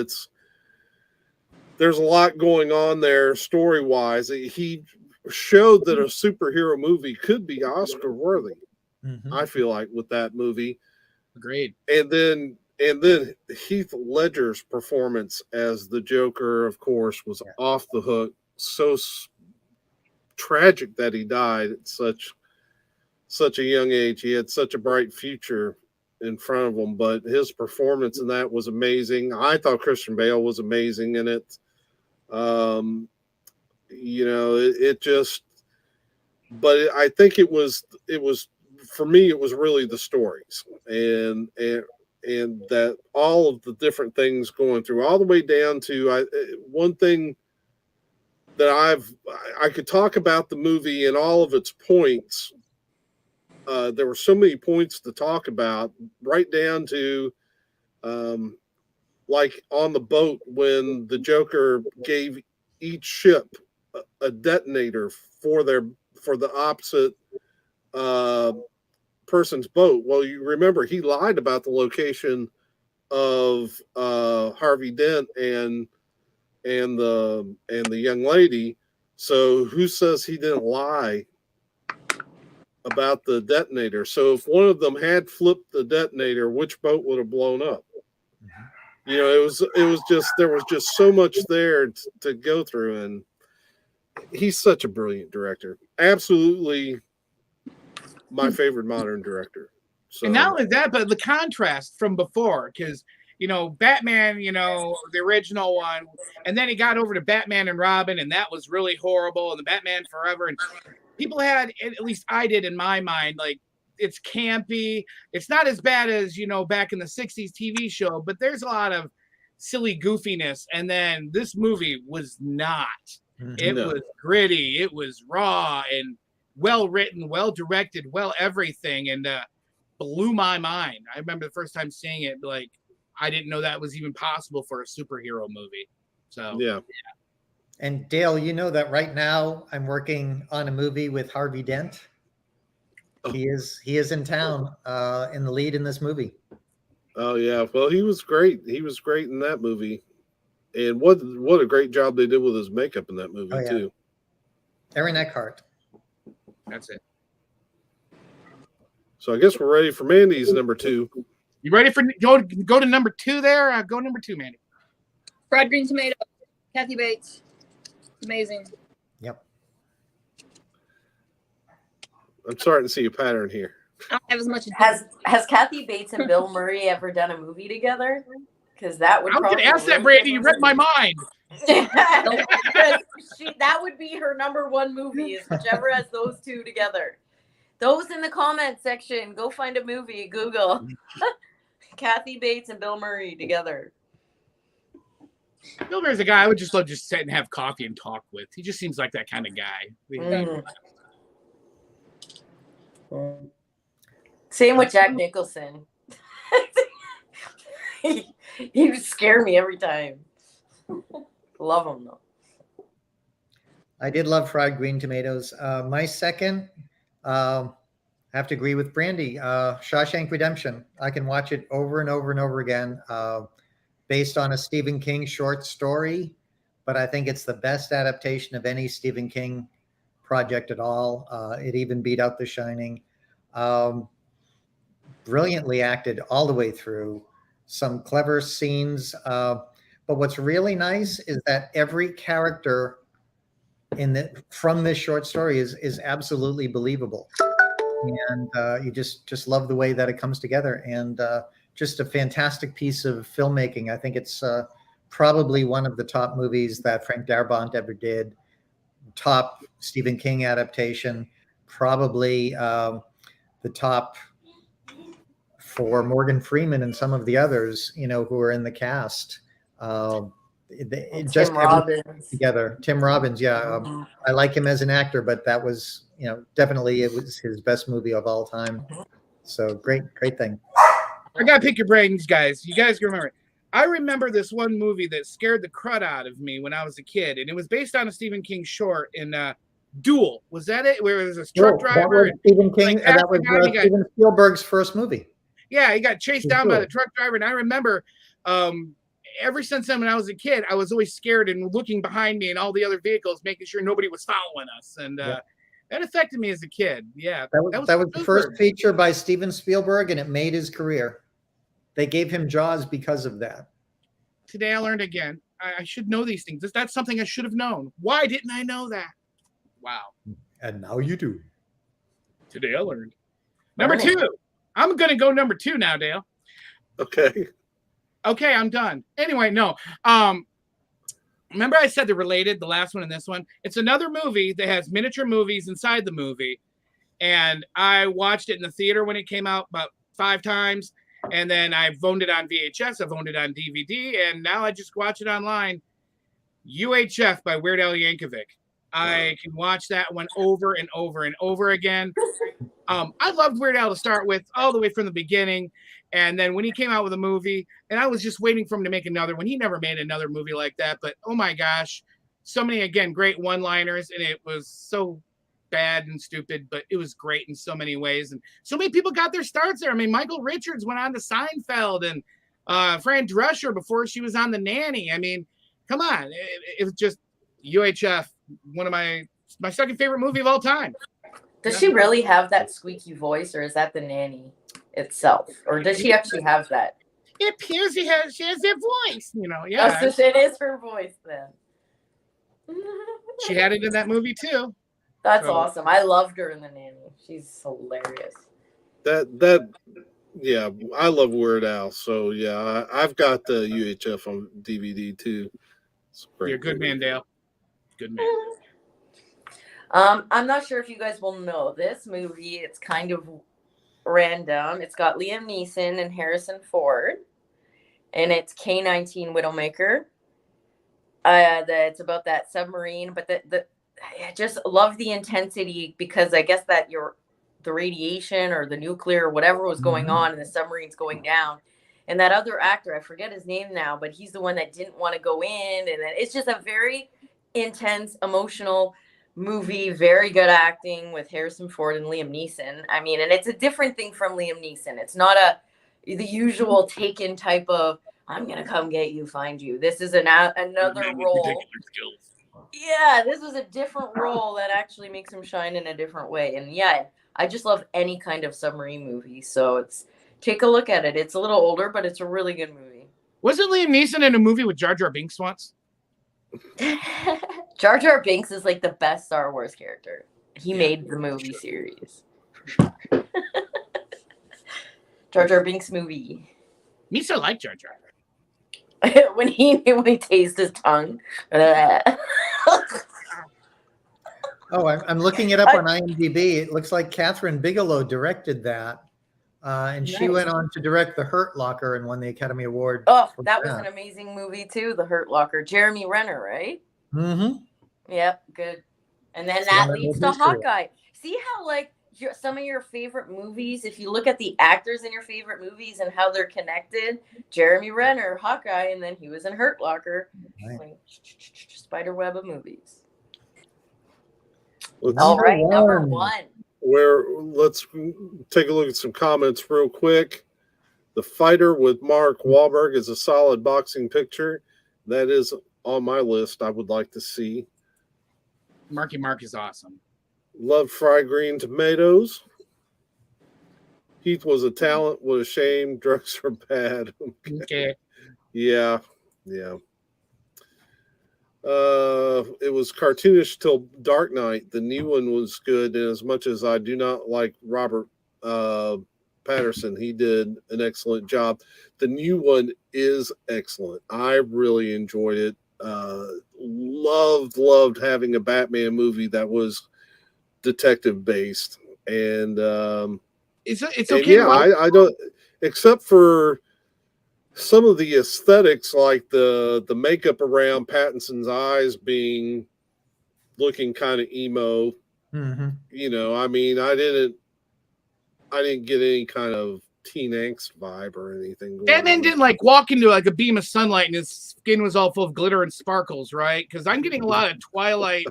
There's a lot going on there story wise. He showed that a superhero movie could be Oscar worthy. Mhm. I feel like with that movie, Agreed. and then Heath Ledger's performance as the Joker, of course, was off the hook. So tragic that he died at such a young age. He had such a bright future in front of him, but his performance in that was amazing. I thought Christian Bale was amazing in it. It just, but I think it was for me, it was really the stories and that all of the different things going through, all the way down to one thing that I could talk about the movie and all of its points. There were so many points to talk about, right down to like on the boat when the Joker gave each ship a detonator for the opposite person's boat. Well, you remember he lied about the location of Harvey Dent and the young lady So who says he didn't lie about the detonator? So if one of them had flipped the detonator, which boat would have blown up? You know, it was just, there was just so much there to go through, and he's such a brilliant director. Absolutely my favorite modern director. So, and not only that, but the contrast from before, because you know, Batman, you know, the original one, and then he got over to Batman and Robin, and that was really horrible, and the Batman Forever, and people had, at least I did in my mind, like, it's campy. It's not as bad as, you know, back in the 60s TV show, but there's a lot of silly goofiness. And then this movie was not. It was gritty. It was raw and well written, well directed, well everything, and blew my mind. I remember the first time seeing it, like, I didn't know that was even possible for a superhero movie. So yeah. And Dale, you know that right now I'm working on a movie with Harvey Dent. He is in town in the lead in this movie. Oh yeah, well he was great. He was great in that movie, and what a great job they did with his makeup in that movie too. Aaron Eckhart. That's it. So I guess we're ready for Mandy's number 2. You ready for go to number 2 there? Go number 2, Mandy. Fried green tomato. Kathy Bates. Amazing. Yep. I'm starting to see a pattern here. I don't have as much. Has Kathy Bates and Bill Murray ever done a movie together? Because that would. I was going to ask that, Brandy. You read my mind. That would be her number 1 movie, is whichever has those two together. Those in the comment section, go find a movie. Google Kathy Bates and Bill Murray together. Bill Murray's a guy I would just love to just sit and have coffee and talk with. He just seems like that kind of guy. Same with Jack Nicholson. He would scare me every time. Love him though. I did love fried green tomatoes. My second, I have to agree with Brandy. Shawshank Redemption. I can watch it over and over and over again. Based on a Stephen King short story, but I think it's the best adaptation of any Stephen King project at all. It even beat out The Shining. Brilliantly acted all the way through. Some clever scenes. But what's really nice is that every character from this short story is absolutely believable. And you just love the way that it comes together. And just a fantastic piece of filmmaking. I think it's probably one of the top movies that Frank Darabont ever did. Top Stephen King adaptation. Probably the top for Morgan Freeman and some of the others, you know, who are in the cast. Just Robbins. Together. Tim Robbins, yeah. I like him as an actor, but that was, you know, definitely it was his best movie of all time. So great thing. I gotta pick your brains, guys. You guys can remember. I remember this one movie that scared the crud out of me when I was a kid, and it was based on a Stephen King short in Duel. Was that it? Where it was a truck driver. That was Stephen King. Like, that was Steven Spielberg's first movie. Yeah, he got chased down by the truck driver, and I remember ever since then when I was a kid, I was always scared and looking behind me and all the other vehicles, making sure nobody was following us, and that affected me as a kid. Yeah, that was the first feature by Steven Spielberg, and it made his career. They gave him Jaws because of that. Today I learned again. I should know these things. That's something I should have known. Why didn't I know that? Wow. And now you do. Today I learned. Number 2. I'm going to go number 2 now, Dale. Okay. Okay, I'm done. Anyway, no. Remember I said they're related, the last one and this one? It's another movie that has miniature movies inside the movie. And I watched it in the theater when it came out about 5 times. And then I've owned it on VHS. I've owned it on DVD. And now I just watch it online. UHF by Weird Al Yankovic. I can watch that one over and over and over again. I loved Weird Al to start with, all the way from the beginning. And then when he came out with a movie, and I was just waiting for him to make another one. He never made another movie like that. But oh my gosh, so many, again, great one-liners. And it was so bad and stupid, but it was great in so many ways. And so many people got their starts there. I mean, Michael Richards went on to Seinfeld, and Fran Drescher before she was on The Nanny. I mean, come on. It was just UHF. one of my second favorite movie of all time. Does she really have that squeaky voice, or is that the nanny itself? Or does she actually have that? It appears she has that voice, Yeah. Oh, so it is her voice then. She had it in that movie too. That's awesome. I loved her in The Nanny. She's hilarious. Yeah, I love Weird Al. So yeah, I've got the UHF on DVD too. You're a good man, Dale. Good man. I'm not sure if you guys will know this movie. It's kind of random. It's got Liam Neeson and Harrison Ford, and it's K-19 Widowmaker. It's about that submarine, but I just love the intensity because I guess that the radiation or the nuclear or whatever was going on and the submarine's going down. And that other actor, I forget his name now, but he's the one that didn't want to go in. And then it's just a very intense, emotional movie, very good acting with Harrison Ford and Liam Neeson. I mean, and it's a different thing from Liam Neeson. It's not the usual Taken type of, I'm going to come get you, find you. This is another role. Yeah, this is a different role that actually makes him shine in a different way. And yeah, I just love any kind of submarine movie. So take a look at it. It's a little older, but it's a really good movie. Wasn't Liam Neeson in a movie with Jar Jar Binks once? Jar Jar Binks is like the best Star Wars character. He made the movie series. Jar Jar Binks movie. Me so like Jar Jar. when he tastes his tongue. Oh, I'm looking it up on IMDb. It looks like Catherine Bigelow directed that. And she went on to direct The Hurt Locker and won the Academy Award. Oh, that was an amazing movie too, The Hurt Locker. Jeremy Renner, right? Mm-hmm. Yep, good. And then that leads to Hawkeye. See how some of your favorite movies, if you look at the actors in your favorite movies and how they're connected, Jeremy Renner, Hawkeye, and then he was in Hurt Locker. Right. Spider web of movies. All right, number one. Let's take a look at some comments real quick. The Fighter with Mark Wahlberg is a solid boxing picture. That is on my list. I would like to see. Marky Mark is awesome. Love fried green tomatoes. Heath was a talent. What a shame. Drugs are bad. Okay. Yeah. It was cartoonish till Dark Knight. The new one was good, and as much as I do not like Robert Patterson, he did an excellent job. The new one is excellent. I really enjoyed it. Loved having a Batman movie that was detective based, and it's okay. Yeah, I don't, except for some of the aesthetics, like the makeup around Pattinson's eyes looking kind of emo. Mm-hmm. I mean, I didn't get any kind of teen angst vibe or anything. Batman didn't walk into a beam of sunlight and his skin was all full of glitter and sparkles, right? Because I'm getting a lot of Twilight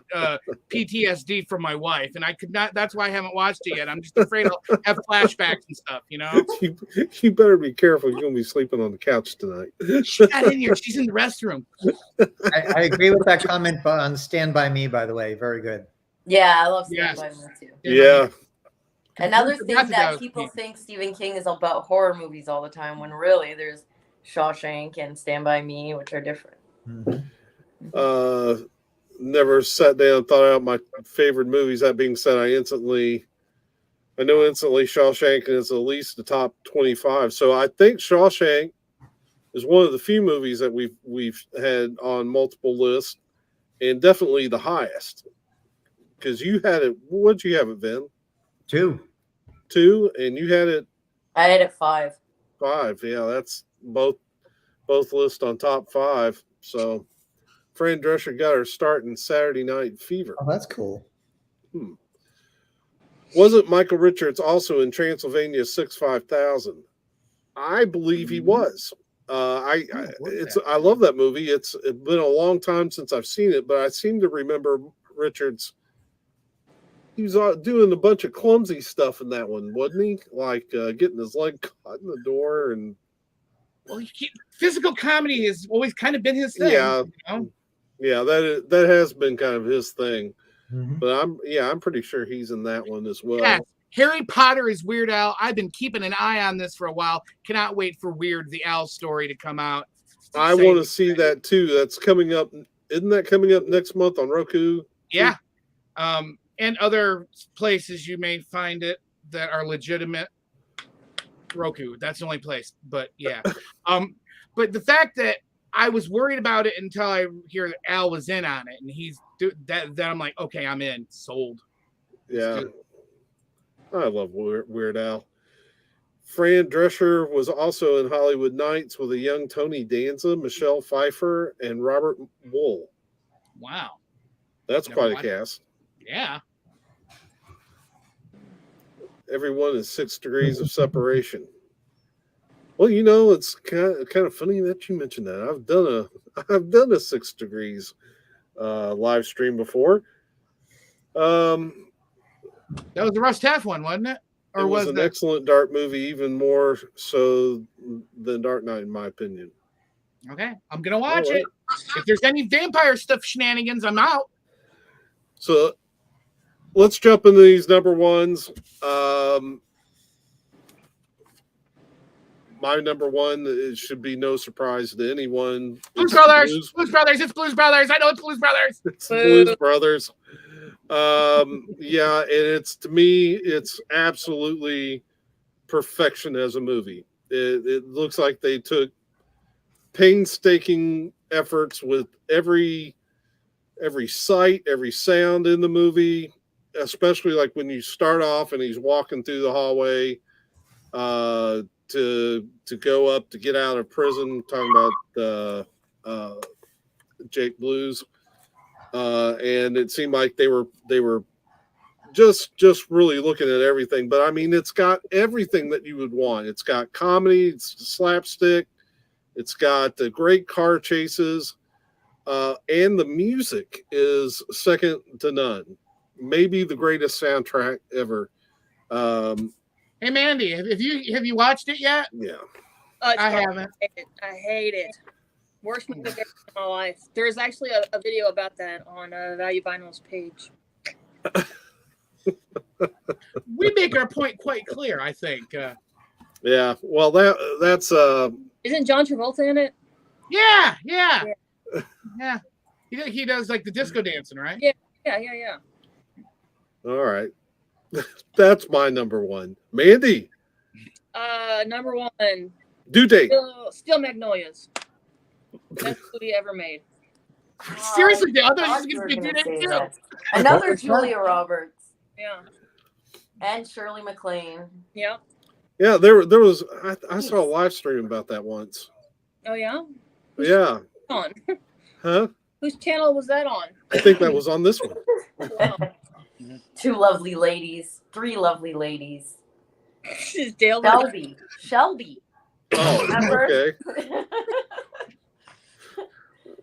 PTSD from my wife, and I could not. That's why I haven't watched it yet. I'm just afraid I'll have flashbacks and stuff. You better be careful. You're gonna be sleeping on the couch tonight. She's not in here. She's in the restroom. I agree with that comment on Stand By Me. By the way, very good. Yeah, I love Stand By Me too. Yeah. Another thing that people think Stephen King is about horror movies all the time, when really there's Shawshank and Stand By Me, which are different. Mm-hmm. Never sat down and thought out my favorite movies. That being said, I know instantly Shawshank is at least the top 25. So I think Shawshank is one of the few movies that we've had on multiple lists, and definitely the highest. Because you had it. What'd you have it, Vin? 2, and you had it. I had it 5. 5, yeah. That's both lists on top 5. So, Fran Drescher got her start in Saturday Night Fever. Oh, that's cool. Wasn't Michael Richards also in Transylvania 65000? I believe he was. I love that movie. It's been a long time since I've seen it, but I seem to remember Richards. He was doing a bunch of clumsy stuff in that one, wasn't he? Like getting his leg caught in the door and. Well, physical comedy has always kind of been his thing. Yeah. Yeah, that has been kind of his thing. Mhm. But I'm pretty sure he's in that one as well. Yes. Harry Potter is Weird Al. I've been keeping an eye on this for a while. Cannot wait for Weird the Al story to come out. I want to see that too. That's coming up. Isn't that coming up next month on Roku? Yeah. And other places you may find it that are legitimate. Roku, that's the only place. But yeah. But the fact that I was worried about it until I hear that Al was in on it, and he's that. Then I'm like, okay, I'm in, sold. Yeah, I love Weird Al. Fran Drescher was also in Hollywood Nights with a young Tony Danza, Michelle Pfeiffer, and Robert Wool. Wow, that's quite a cast. Yeah. Everyone is 6 degrees of separation. Well, you know, it's kind of funny that you mentioned that. I've done a 6 degrees live stream before. That was the Russ Taff one, wasn't it? Or it was an excellent Dark movie, even more so than Dark Knight, in my opinion. Okay, I'm gonna watch it. If there's any vampire stuff shenanigans, I'm out. So let's jump into these number ones. My number one, it should be no surprise to anyone. Blues Brothers. Blues Brothers. It's Blues Brothers. I know it's Blues Brothers. It's Blues Brothers. Yeah, and to me, it's absolutely perfection as a movie. It looks like they took painstaking efforts with every sight, every sound in the movie, especially like when you start off and he's walking through the hallway to go up to get out of prison, talking about Jake Blues. And it seemed like they were just really looking at everything. But I mean, it's got everything that you would want. It's got comedy, it's slapstick, it's got the great car chases, and the music is second to none. Maybe the greatest soundtrack ever. Hey Mandy, have you watched it yet? Yeah. I haven't. I hate it. Worst movie I've ever seen in my life. There's actually a video about that on Value Vinyl's page. We make our point quite clear, I think. Yeah. Well, that's Isn't John Travolta in it? Yeah. He does like the disco dancing, right? Yeah. All right. That's my number one. Mandy. Number one. Due date. Steel Magnolias. Best movie ever made. Seriously, the other thought is you going were to be gonna doing say it that. too. Another Julia Roberts. Yeah. And Shirley MacLaine. Yeah. Yeah, there was. I saw a live stream about that once. Oh yeah. Yeah. On. Huh? Whose channel was that on? I think that was on this one. Wow. Two lovely ladies. Three lovely ladies. Is Dale Shelby. Oh, Remember? okay.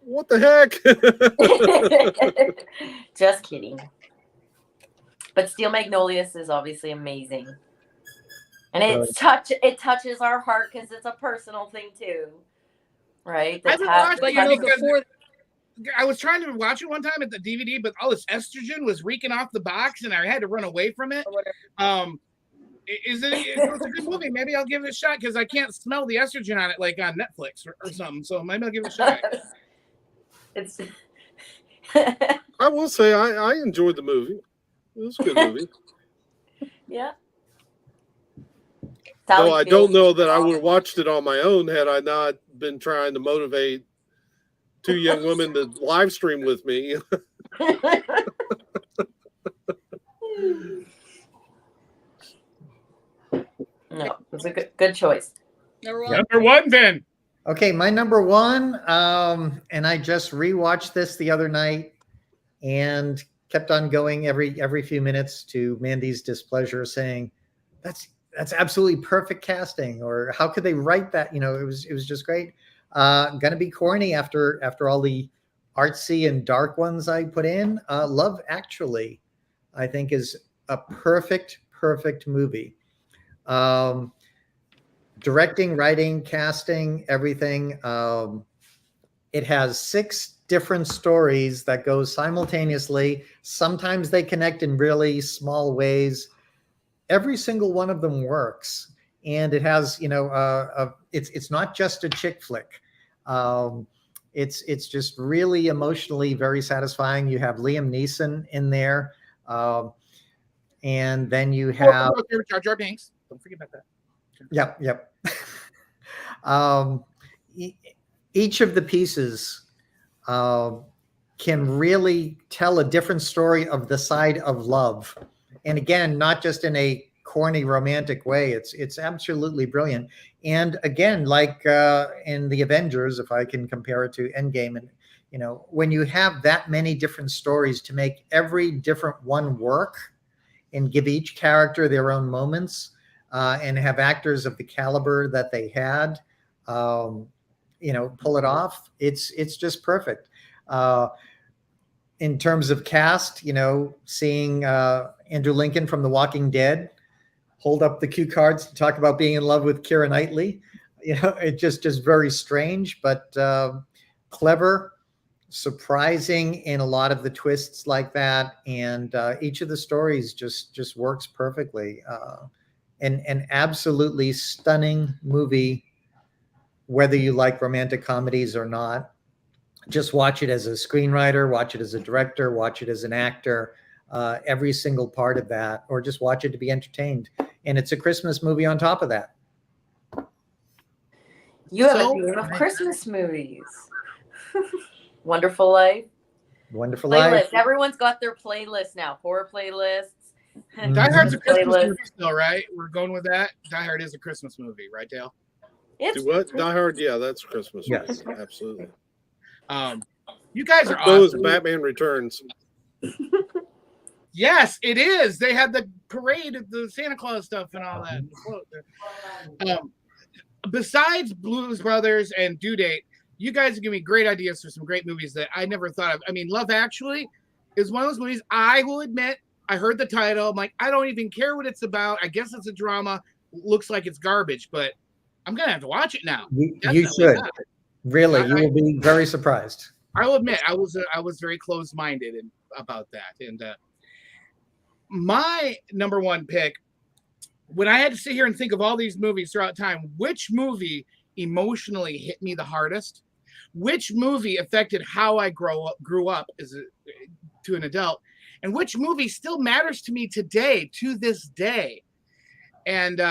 What the heck? Just kidding. But Steel Magnolias is obviously amazing. And it touches our heart because it's a personal thing too. Right? I haven't watched But it you know, because before I was trying to watch it one time at the DVD, but all this estrogen was reeking off the box, and I had to run away from it. or whatever. It's a good movie. Maybe I'll give it a shot because I can't smell the estrogen on it like on Netflix or something. So maybe I'll give it a shot. It's I will say I enjoyed the movie. It was a good movie. yeah. Though I don't know that I would have watched it on my own had I not been trying to motivate two young women to live stream with me. No, it's a good choice. Number one. Number one, then. Okay, my number one, and I just rewatched this the other night and kept on going every few minutes to Mandy's displeasure, saying that's absolutely perfect casting, or how could they write that? You know, it was just great. Gonna be corny after all the artsy and dark ones I put in. Love Actually, I think, is a perfect movie. Directing, writing, casting, everything. It has 6 different stories that go simultaneously. Sometimes they connect in really small ways. Every single one of them works, and it has, it's not just a chick flick. It's just really emotionally very satisfying. You have Liam Neeson in there, and then you have Jar Jar Binks. Don't forget about that. Yep. Each of the pieces can really tell a different story of the side of love, and again, not just in a corny romantic way. It's absolutely brilliant. And again, like in the Avengers, if I can compare it to Endgame, and when you have that many different stories to make every different one work and give each character their own moments, and have actors of the caliber that they had, pull it off. It's just perfect. In terms of cast, seeing Andrew Lincoln from The Walking Dead hold up the cue cards to talk about being in love with Keira Knightley, it just very strange, but clever, surprising in a lot of the twists like that, and each of the stories just works perfectly. An absolutely stunning movie, whether you like romantic comedies or not. Just watch it as a screenwriter, watch it as a director, watch it as an actor, every single part of that, or just watch it to be entertained. And it's a Christmas movie on top of that. You have a theme of Christmas movies. Wonderful Life. Wonderful Playlist. Life. Everyone's got their playlist now. Horror playlists. Die Hard's a Christmas Playlist. movie still, right? We're going with that. Die Hard is a Christmas movie, right, Dale? It's Do what? Die Hard? Yeah, that's Christmas. Yes. Movie. Absolutely. You guys are Those awesome. Batman Returns. Yes, it is. They had the parade of the Santa Claus stuff and all that. Besides Blues Brothers and Due Date, you guys give me great ideas for some great movies that I never thought of. I mean, Love Actually is one of those movies, I will admit, I heard the title. I'm like, I don't even care what it's about. I guess it's a drama. Looks like it's garbage, but I'm going to have to watch it now. You should. Not. Really, you will be very surprised. I will admit, I was very closed-minded about that. And my number one pick, when I had to sit here and think of all these movies throughout time, which movie emotionally hit me the hardest? Which movie affected how I grew up to an adult? And which movie still matters to me today, to this day? And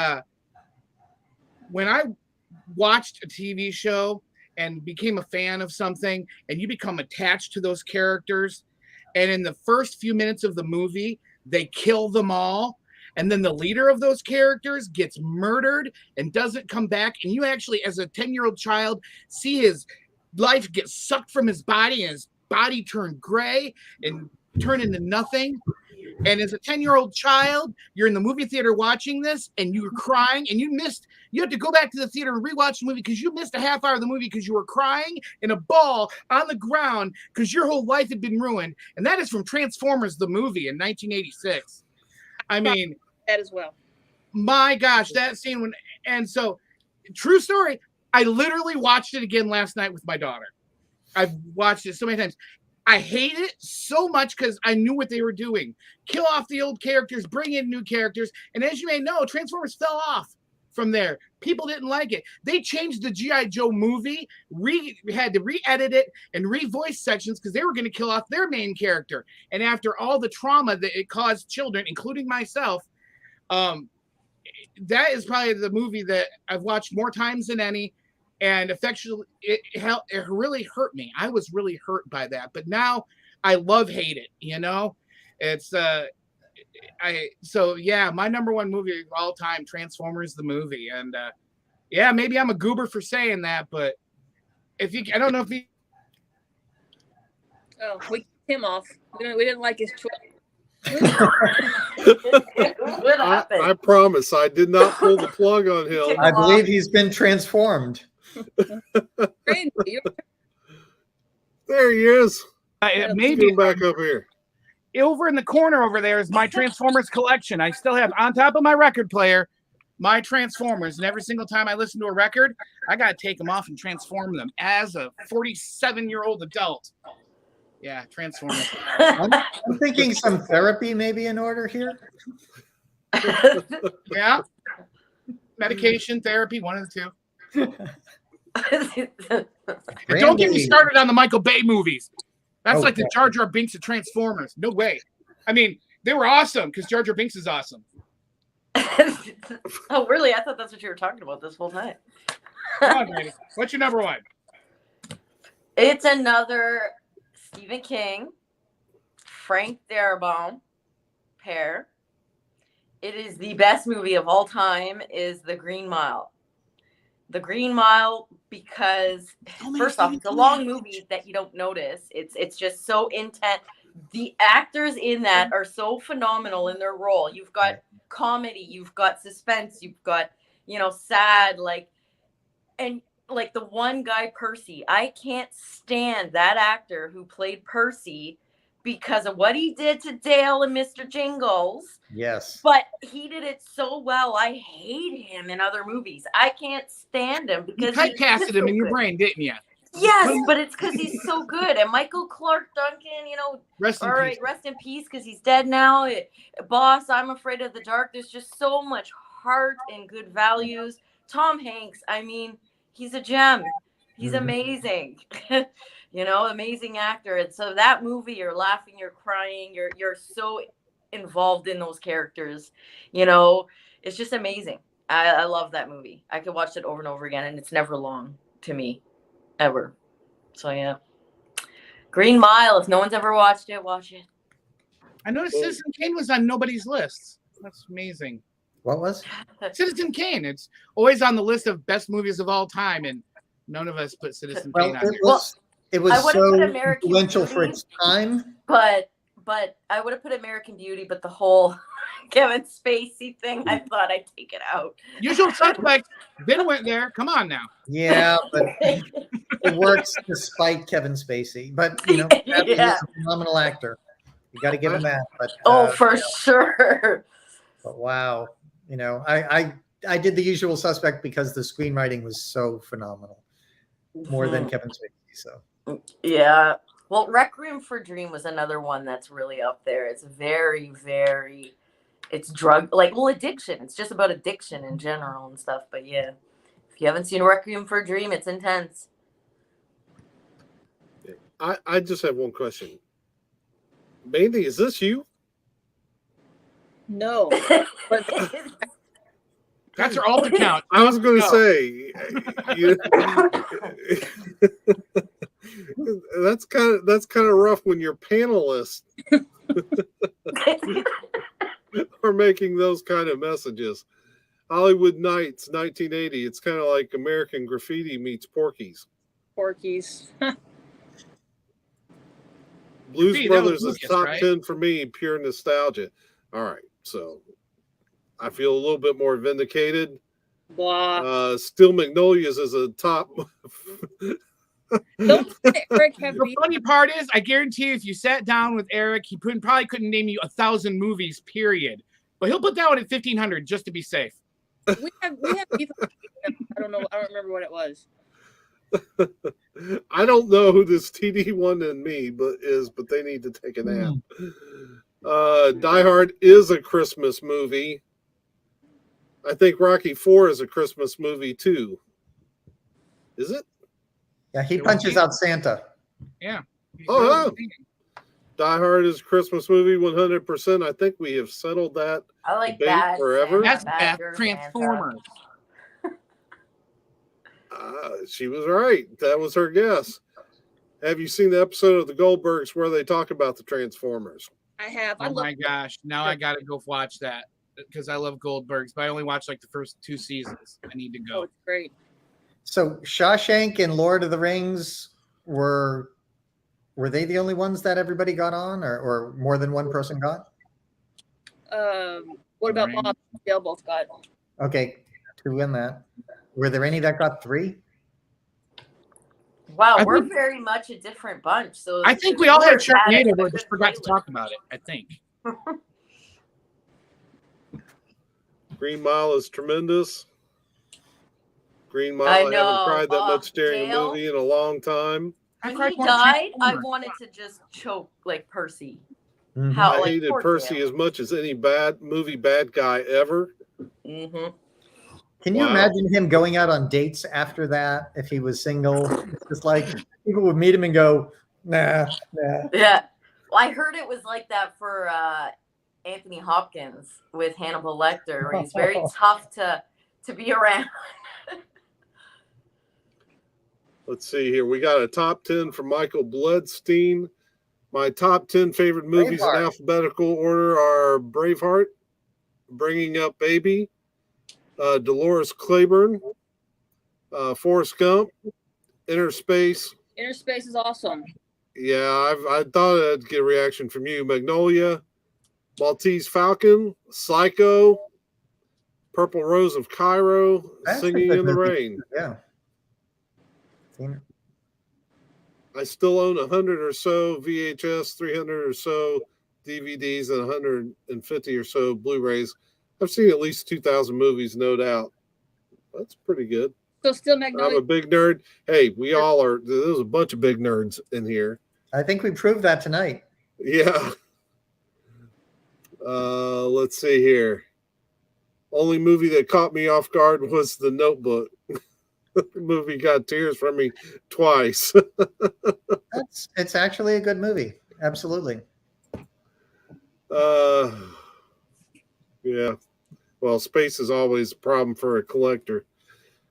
when I watched a TV show and became a fan of something, and you become attached to those characters, and in the first few minutes of the movie, they kill them all, and then the leader of those characters gets murdered and doesn't come back, and you actually, as a 10-year-old child, see his life get sucked from his body, and his body turn gray and turn into nothing. And as a 10-year-old child, you're in the movie theater watching this, and you were crying, and you have to go back to the theater and rewatch the movie because you missed a half hour of the movie because you were crying in a ball on the ground because your whole life had been ruined. And that is from Transformers, the movie in 1986. I mean, That as well. my gosh, that scene and so true story. I literally watched it again last night with my daughter. I've watched it so many times. I hate it so much because I knew what they were doing. Kill off the old characters, bring in new characters. And as you may know, Transformers fell off from there. People didn't like it. They changed the G.I. Joe movie, had to re-edit it and re-voice sections because they were going to kill off their main character. And after all the trauma that it caused children, including myself, that is probably the movie that I've watched more times than any. And affectionately, it really hurt me. I was really hurt by that. But now I hate it. It's my number one movie of all time, Transformers the movie. And maybe I'm a goober for saying that, but I don't know if he. Oh, we kicked him off. We didn't like his choice. What happened? I promise I did not pull the plug on him. I believe he's been transformed. Brandy, There he is. Maybe Get him back up here. over in the corner over there is my Transformers collection. I still have on top of my record player my Transformers, and every single time I listen to a record, I gotta take them off and transform them as a 47-year-old adult. Yeah, Transformers. I'm thinking some therapy may be in order here. Yeah. Medication, therapy, one of the two. And don't get me started on the Michael Bay movies. That's like the Jar Jar Binks of Transformers. No way. I mean, they were awesome because Jar Jar Binks is awesome. Oh, really? I thought that's what you were talking about this whole time. Come on, Brandy. What's your number one? It's another Stephen King, Frank Darabont pair. It is the best movie of all time, is The Green Mile. The Green Mile, because first off, it's a long movie that you don't notice. It's just so intense. The actors in that are so phenomenal in their role. You've got comedy, you've got suspense, you've got, sad, and the one guy, Percy. I can't stand that actor who played Percy because of what he did to Dale and Mr. Jingles. Yes. But he did it so well. I hate him in other movies. I can't stand him because you typecasted him in your brain, didn't you? Yes, but it's because he's so good. And Michael Clark Duncan, rest in peace because he's dead now. Boss, I'm Afraid of the Dark. There's just so much heart and good values. Tom Hanks, I mean, he's a gem. He's amazing. Amazing actor. And so that movie, you're laughing, you're crying, you're so involved in those characters. It's just amazing. I love that movie. I could watch it over and over again, and it's never long to me. Ever. So yeah. Green Mile, if no one's ever watched it, watch it. I noticed Citizen Kane was on nobody's list. That's amazing. What was? Citizen Kane. It's always on the list of best movies of all time, and none of us put Citizen Kane on there. It was so influential for its time. But I would have put American Beauty, but the whole Kevin Spacey thing, I thought I'd take it out. Usual Suspects. Ben went there. Come on now. Yeah, but it works despite Kevin Spacey. But he's a phenomenal actor. You got to give him that. But for sure. But wow, I did The Usual Suspect because the screenwriting was so phenomenal, more than Kevin Spacey. So yeah. Well, Requiem for a Dream was another one that's really up there. It's very, very, it's addiction. It's just about addiction in general and stuff. But yeah, if you haven't seen Requiem for a Dream, it's intense. I just have one question. Brandy, is this you? No. That's her alt account. I was going to say, that's kind of rough when your panelists are making those kind of messages. Hollywood Nights, 1980. It's kind of like American Graffiti meets Porky's. Porky's. Blues Gee, Brothers is Lucas, top right? 10 for me, pure nostalgia. All right, so I feel a little bit more vindicated. Blah. Still Magnolias is a top. Don't let Eric have The funny part is, I guarantee you, if you sat down with Eric, he probably couldn't name you 1,000 movies, period. But he'll put that one at 1,500 just to be safe. we have beef. I don't know. I don't remember what it was. I don't know who this TD1 and me but they need to take a nap. Die Hard is a Christmas movie. I think Rocky IV is a Christmas movie too. Is it? yeah, he punches out Santa. Yeah. Oh, Die Hard is a Christmas movie 100%. I think we have settled that I like debate that. forever. That's Badger, Transformers. She was right. That was her guess. Have you seen the episode of the Goldbergs where they talk about the Transformers? I have. Oh my gosh. Now I got to go watch that because I love Goldbergs, but I only watched like the first 2 seasons. I need to Oh, go. it's great. So Shawshank and Lord of the Rings were they the only ones that everybody got on, or more than one person got? What about Right. Bob? They both got. Okay, 2 in that. Were there any that got 3? Wow, I we're think- very much a different bunch. So I think we all had we're bad at Sharknado, but the just forgot to playlist. talk about it, I think. Green Mile is tremendous. Green Mile, I I haven't know. cried that much during a Dale? movie in a long time. When cried he more died, I Transformers. wanted to just choke like Percy. Mhm. How I like hated poor Percy Dale. as much as any bad guy ever. Mm-hmm. Can you Wow. imagine him going out on dates after that if he was single? It's just like people would meet him and go, nah. Yeah. Well, I heard it was like that for Anthony Hopkins with Hannibal Lecter, where he's very tough to be around. Let's see here. We got a top 10 from Michael Bloodstein. My top 10 favorite movies in Braveheart. alphabetical order are Braveheart, Bringing Up Baby, Dolores Claiborne, Forrest Gump, Inner Space. Inner Space is awesome. Yeah, I thought I'd get a reaction from you. Magnolia, Maltese Falcon, Psycho, Purple Rose of Cairo, That's a Singing good in the movie. Rain. Yeah. Seen it. I still own 100 or so VHS, 300 or so DVDs, and 150 or so Blu-rays. I've seen at least 2,000 movies, no doubt. That's pretty good. So still I'm Magnolia. a big nerd. Hey, we all are. There's a bunch of big nerds in here. I think we proved that tonight. Yeah. Let's see here. Only movie that caught me off guard was The Notebook. The movie got tears from me twice. It's actually a good movie. Absolutely. Yeah. Well, space is always a problem for a collector.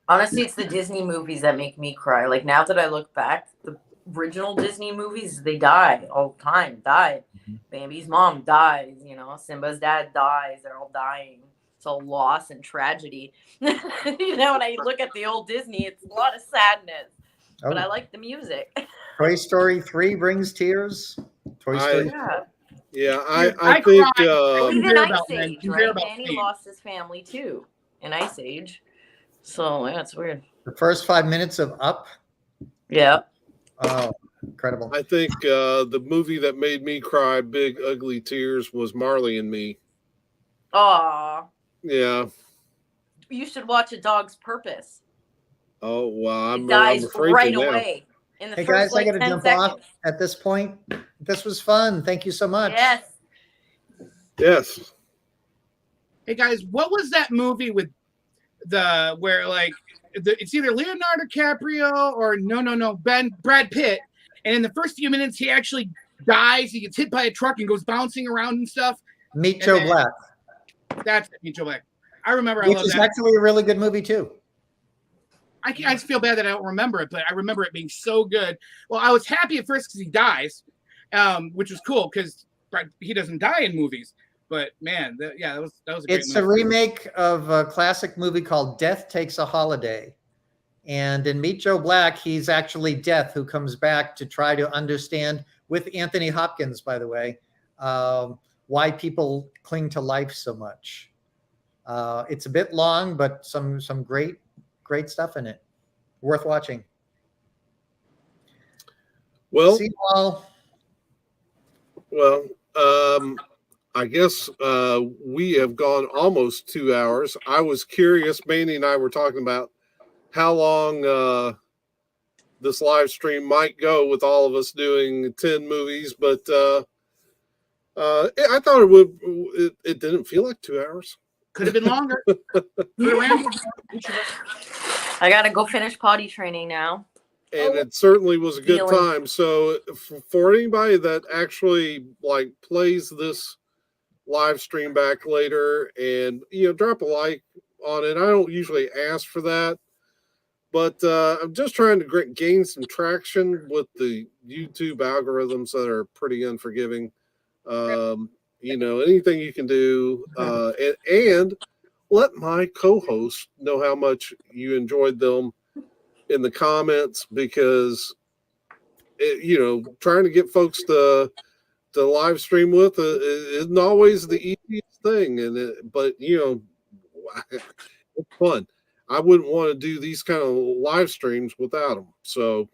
Honestly, it's the Disney movies that make me cry. Like now that I look back, the original Disney movies, they die all the time. Died. Bambi's mom dies, you know, Simba's dad dies, they're all dying. It's all loss and tragedy. You know, when I look at the old Disney, it's a lot of sadness. But I like the music. Toy Story 3 brings tears. Toy Story. Yeah, Dude, I I think cried. Even Hear Ice about Age, men, hear right? about Danny Steve. lost his family too in Ice Age. So yeah, it's weird. The first 5 minutes of Up. Yeah. Oh, incredible. I think the movie that made me cry big ugly tears was Marley and Me. Aw. Yeah. You should watch A Dog's Purpose. Oh wow, It dies afraid right to now. away. In the Hey first guys, I got to 10 jump seconds. off at this point. This was fun. Thank you so much. Yes. Yes. Hey guys, what was that movie with where like it's either Leonardo DiCaprio or Brad Pitt, and in the first few minutes he actually dies. He gets hit by a truck and goes bouncing around and stuff. Meet And Joe then- Black, That's Meet Joe Black. I remember. I which love is that. actually a really good movie too. I just feel bad that I don't remember it, but I remember it being so good. Well, I was happy at first because he dies, which was cool because he doesn't die in movies. But man, that was a great It's a movie. remake of a classic movie called Death Takes a Holiday. And in Meet Joe Black, he's actually Death who comes back to try to understand, with Anthony Hopkins, by the way, why people cling to life so much. It's a bit long, but some great stuff in it. Worth watching. Well, See you all. well, I guess we have gone almost 2 hours. I was curious. Manny and I were talking about how long this live stream might go with all of us doing 10 movies, but I thought it didn't feel like 2 hours. Could have been longer. I gotta go finish potty training now. And it certainly was a good Feeling. time. So for anybody that actually like plays this live stream back later and drop a like on it. I don't usually ask for that, but I'm just trying to gain some traction with the YouTube algorithms that are pretty unforgiving. Anything you can do, and let my co-host know how much you enjoyed them in the comments, because trying to get folks to live stream with isn't always the easiest thing, but it's fun. I wouldn't want to do these kind of live streams without them. So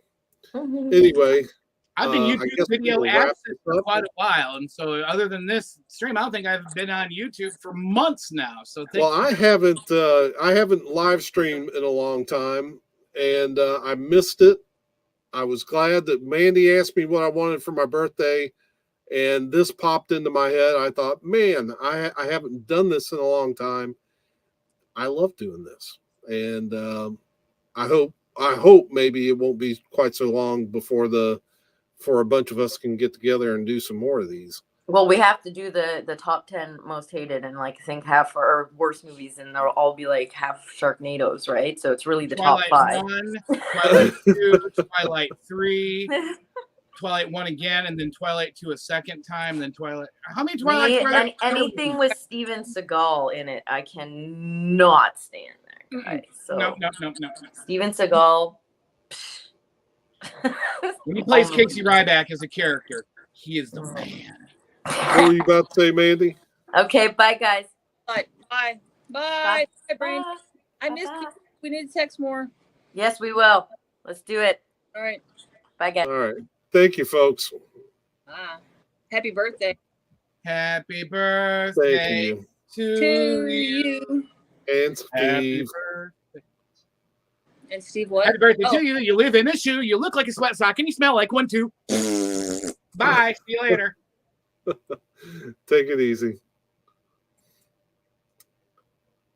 anyway, I've been I YouTube guess we video will wrap absent this for up. quite a while, and so other than this stream, I don't think I've been on YouTube for months now. So thank Well, I haven't live streamed in a long time, and I missed it. I was glad that Mandy asked me what I wanted for my birthday, and this popped into my head. I thought, man, I haven't done this in a long time. I love doing this, and I hope maybe it won't be quite so long before a bunch of us can get together and do some more of these. Well, we have to do the top 10 most hated, and like I think half are worst movies, and they'll all be like half Sharknadoes, right? So it's really the Twilight top 5. 1, Twilight 2, Twilight 3, Twilight 1 again, and then Twilight 2 a second time, then Twilight. How many Twilight? Anything with Steven Seagal in it, I cannot stand that guy. So No. Steven Seagal. When he plays Casey Ryback as a character, he is the man. What were you about to say, Mandy? Okay, bye guys. Bye. Bye, Brandy. I missed you. We need to text more. Yes, we will. Let's do it. All right. Bye guys. All right. Thank you, folks. Happy birthday Happy birthday Thank you. to you. And Happy Steve. birthday. And Steve, what? Happy birthday to you. You live in a shoe. You look like a sweat sock, and you smell like one too. Bye. See you later. Take it easy.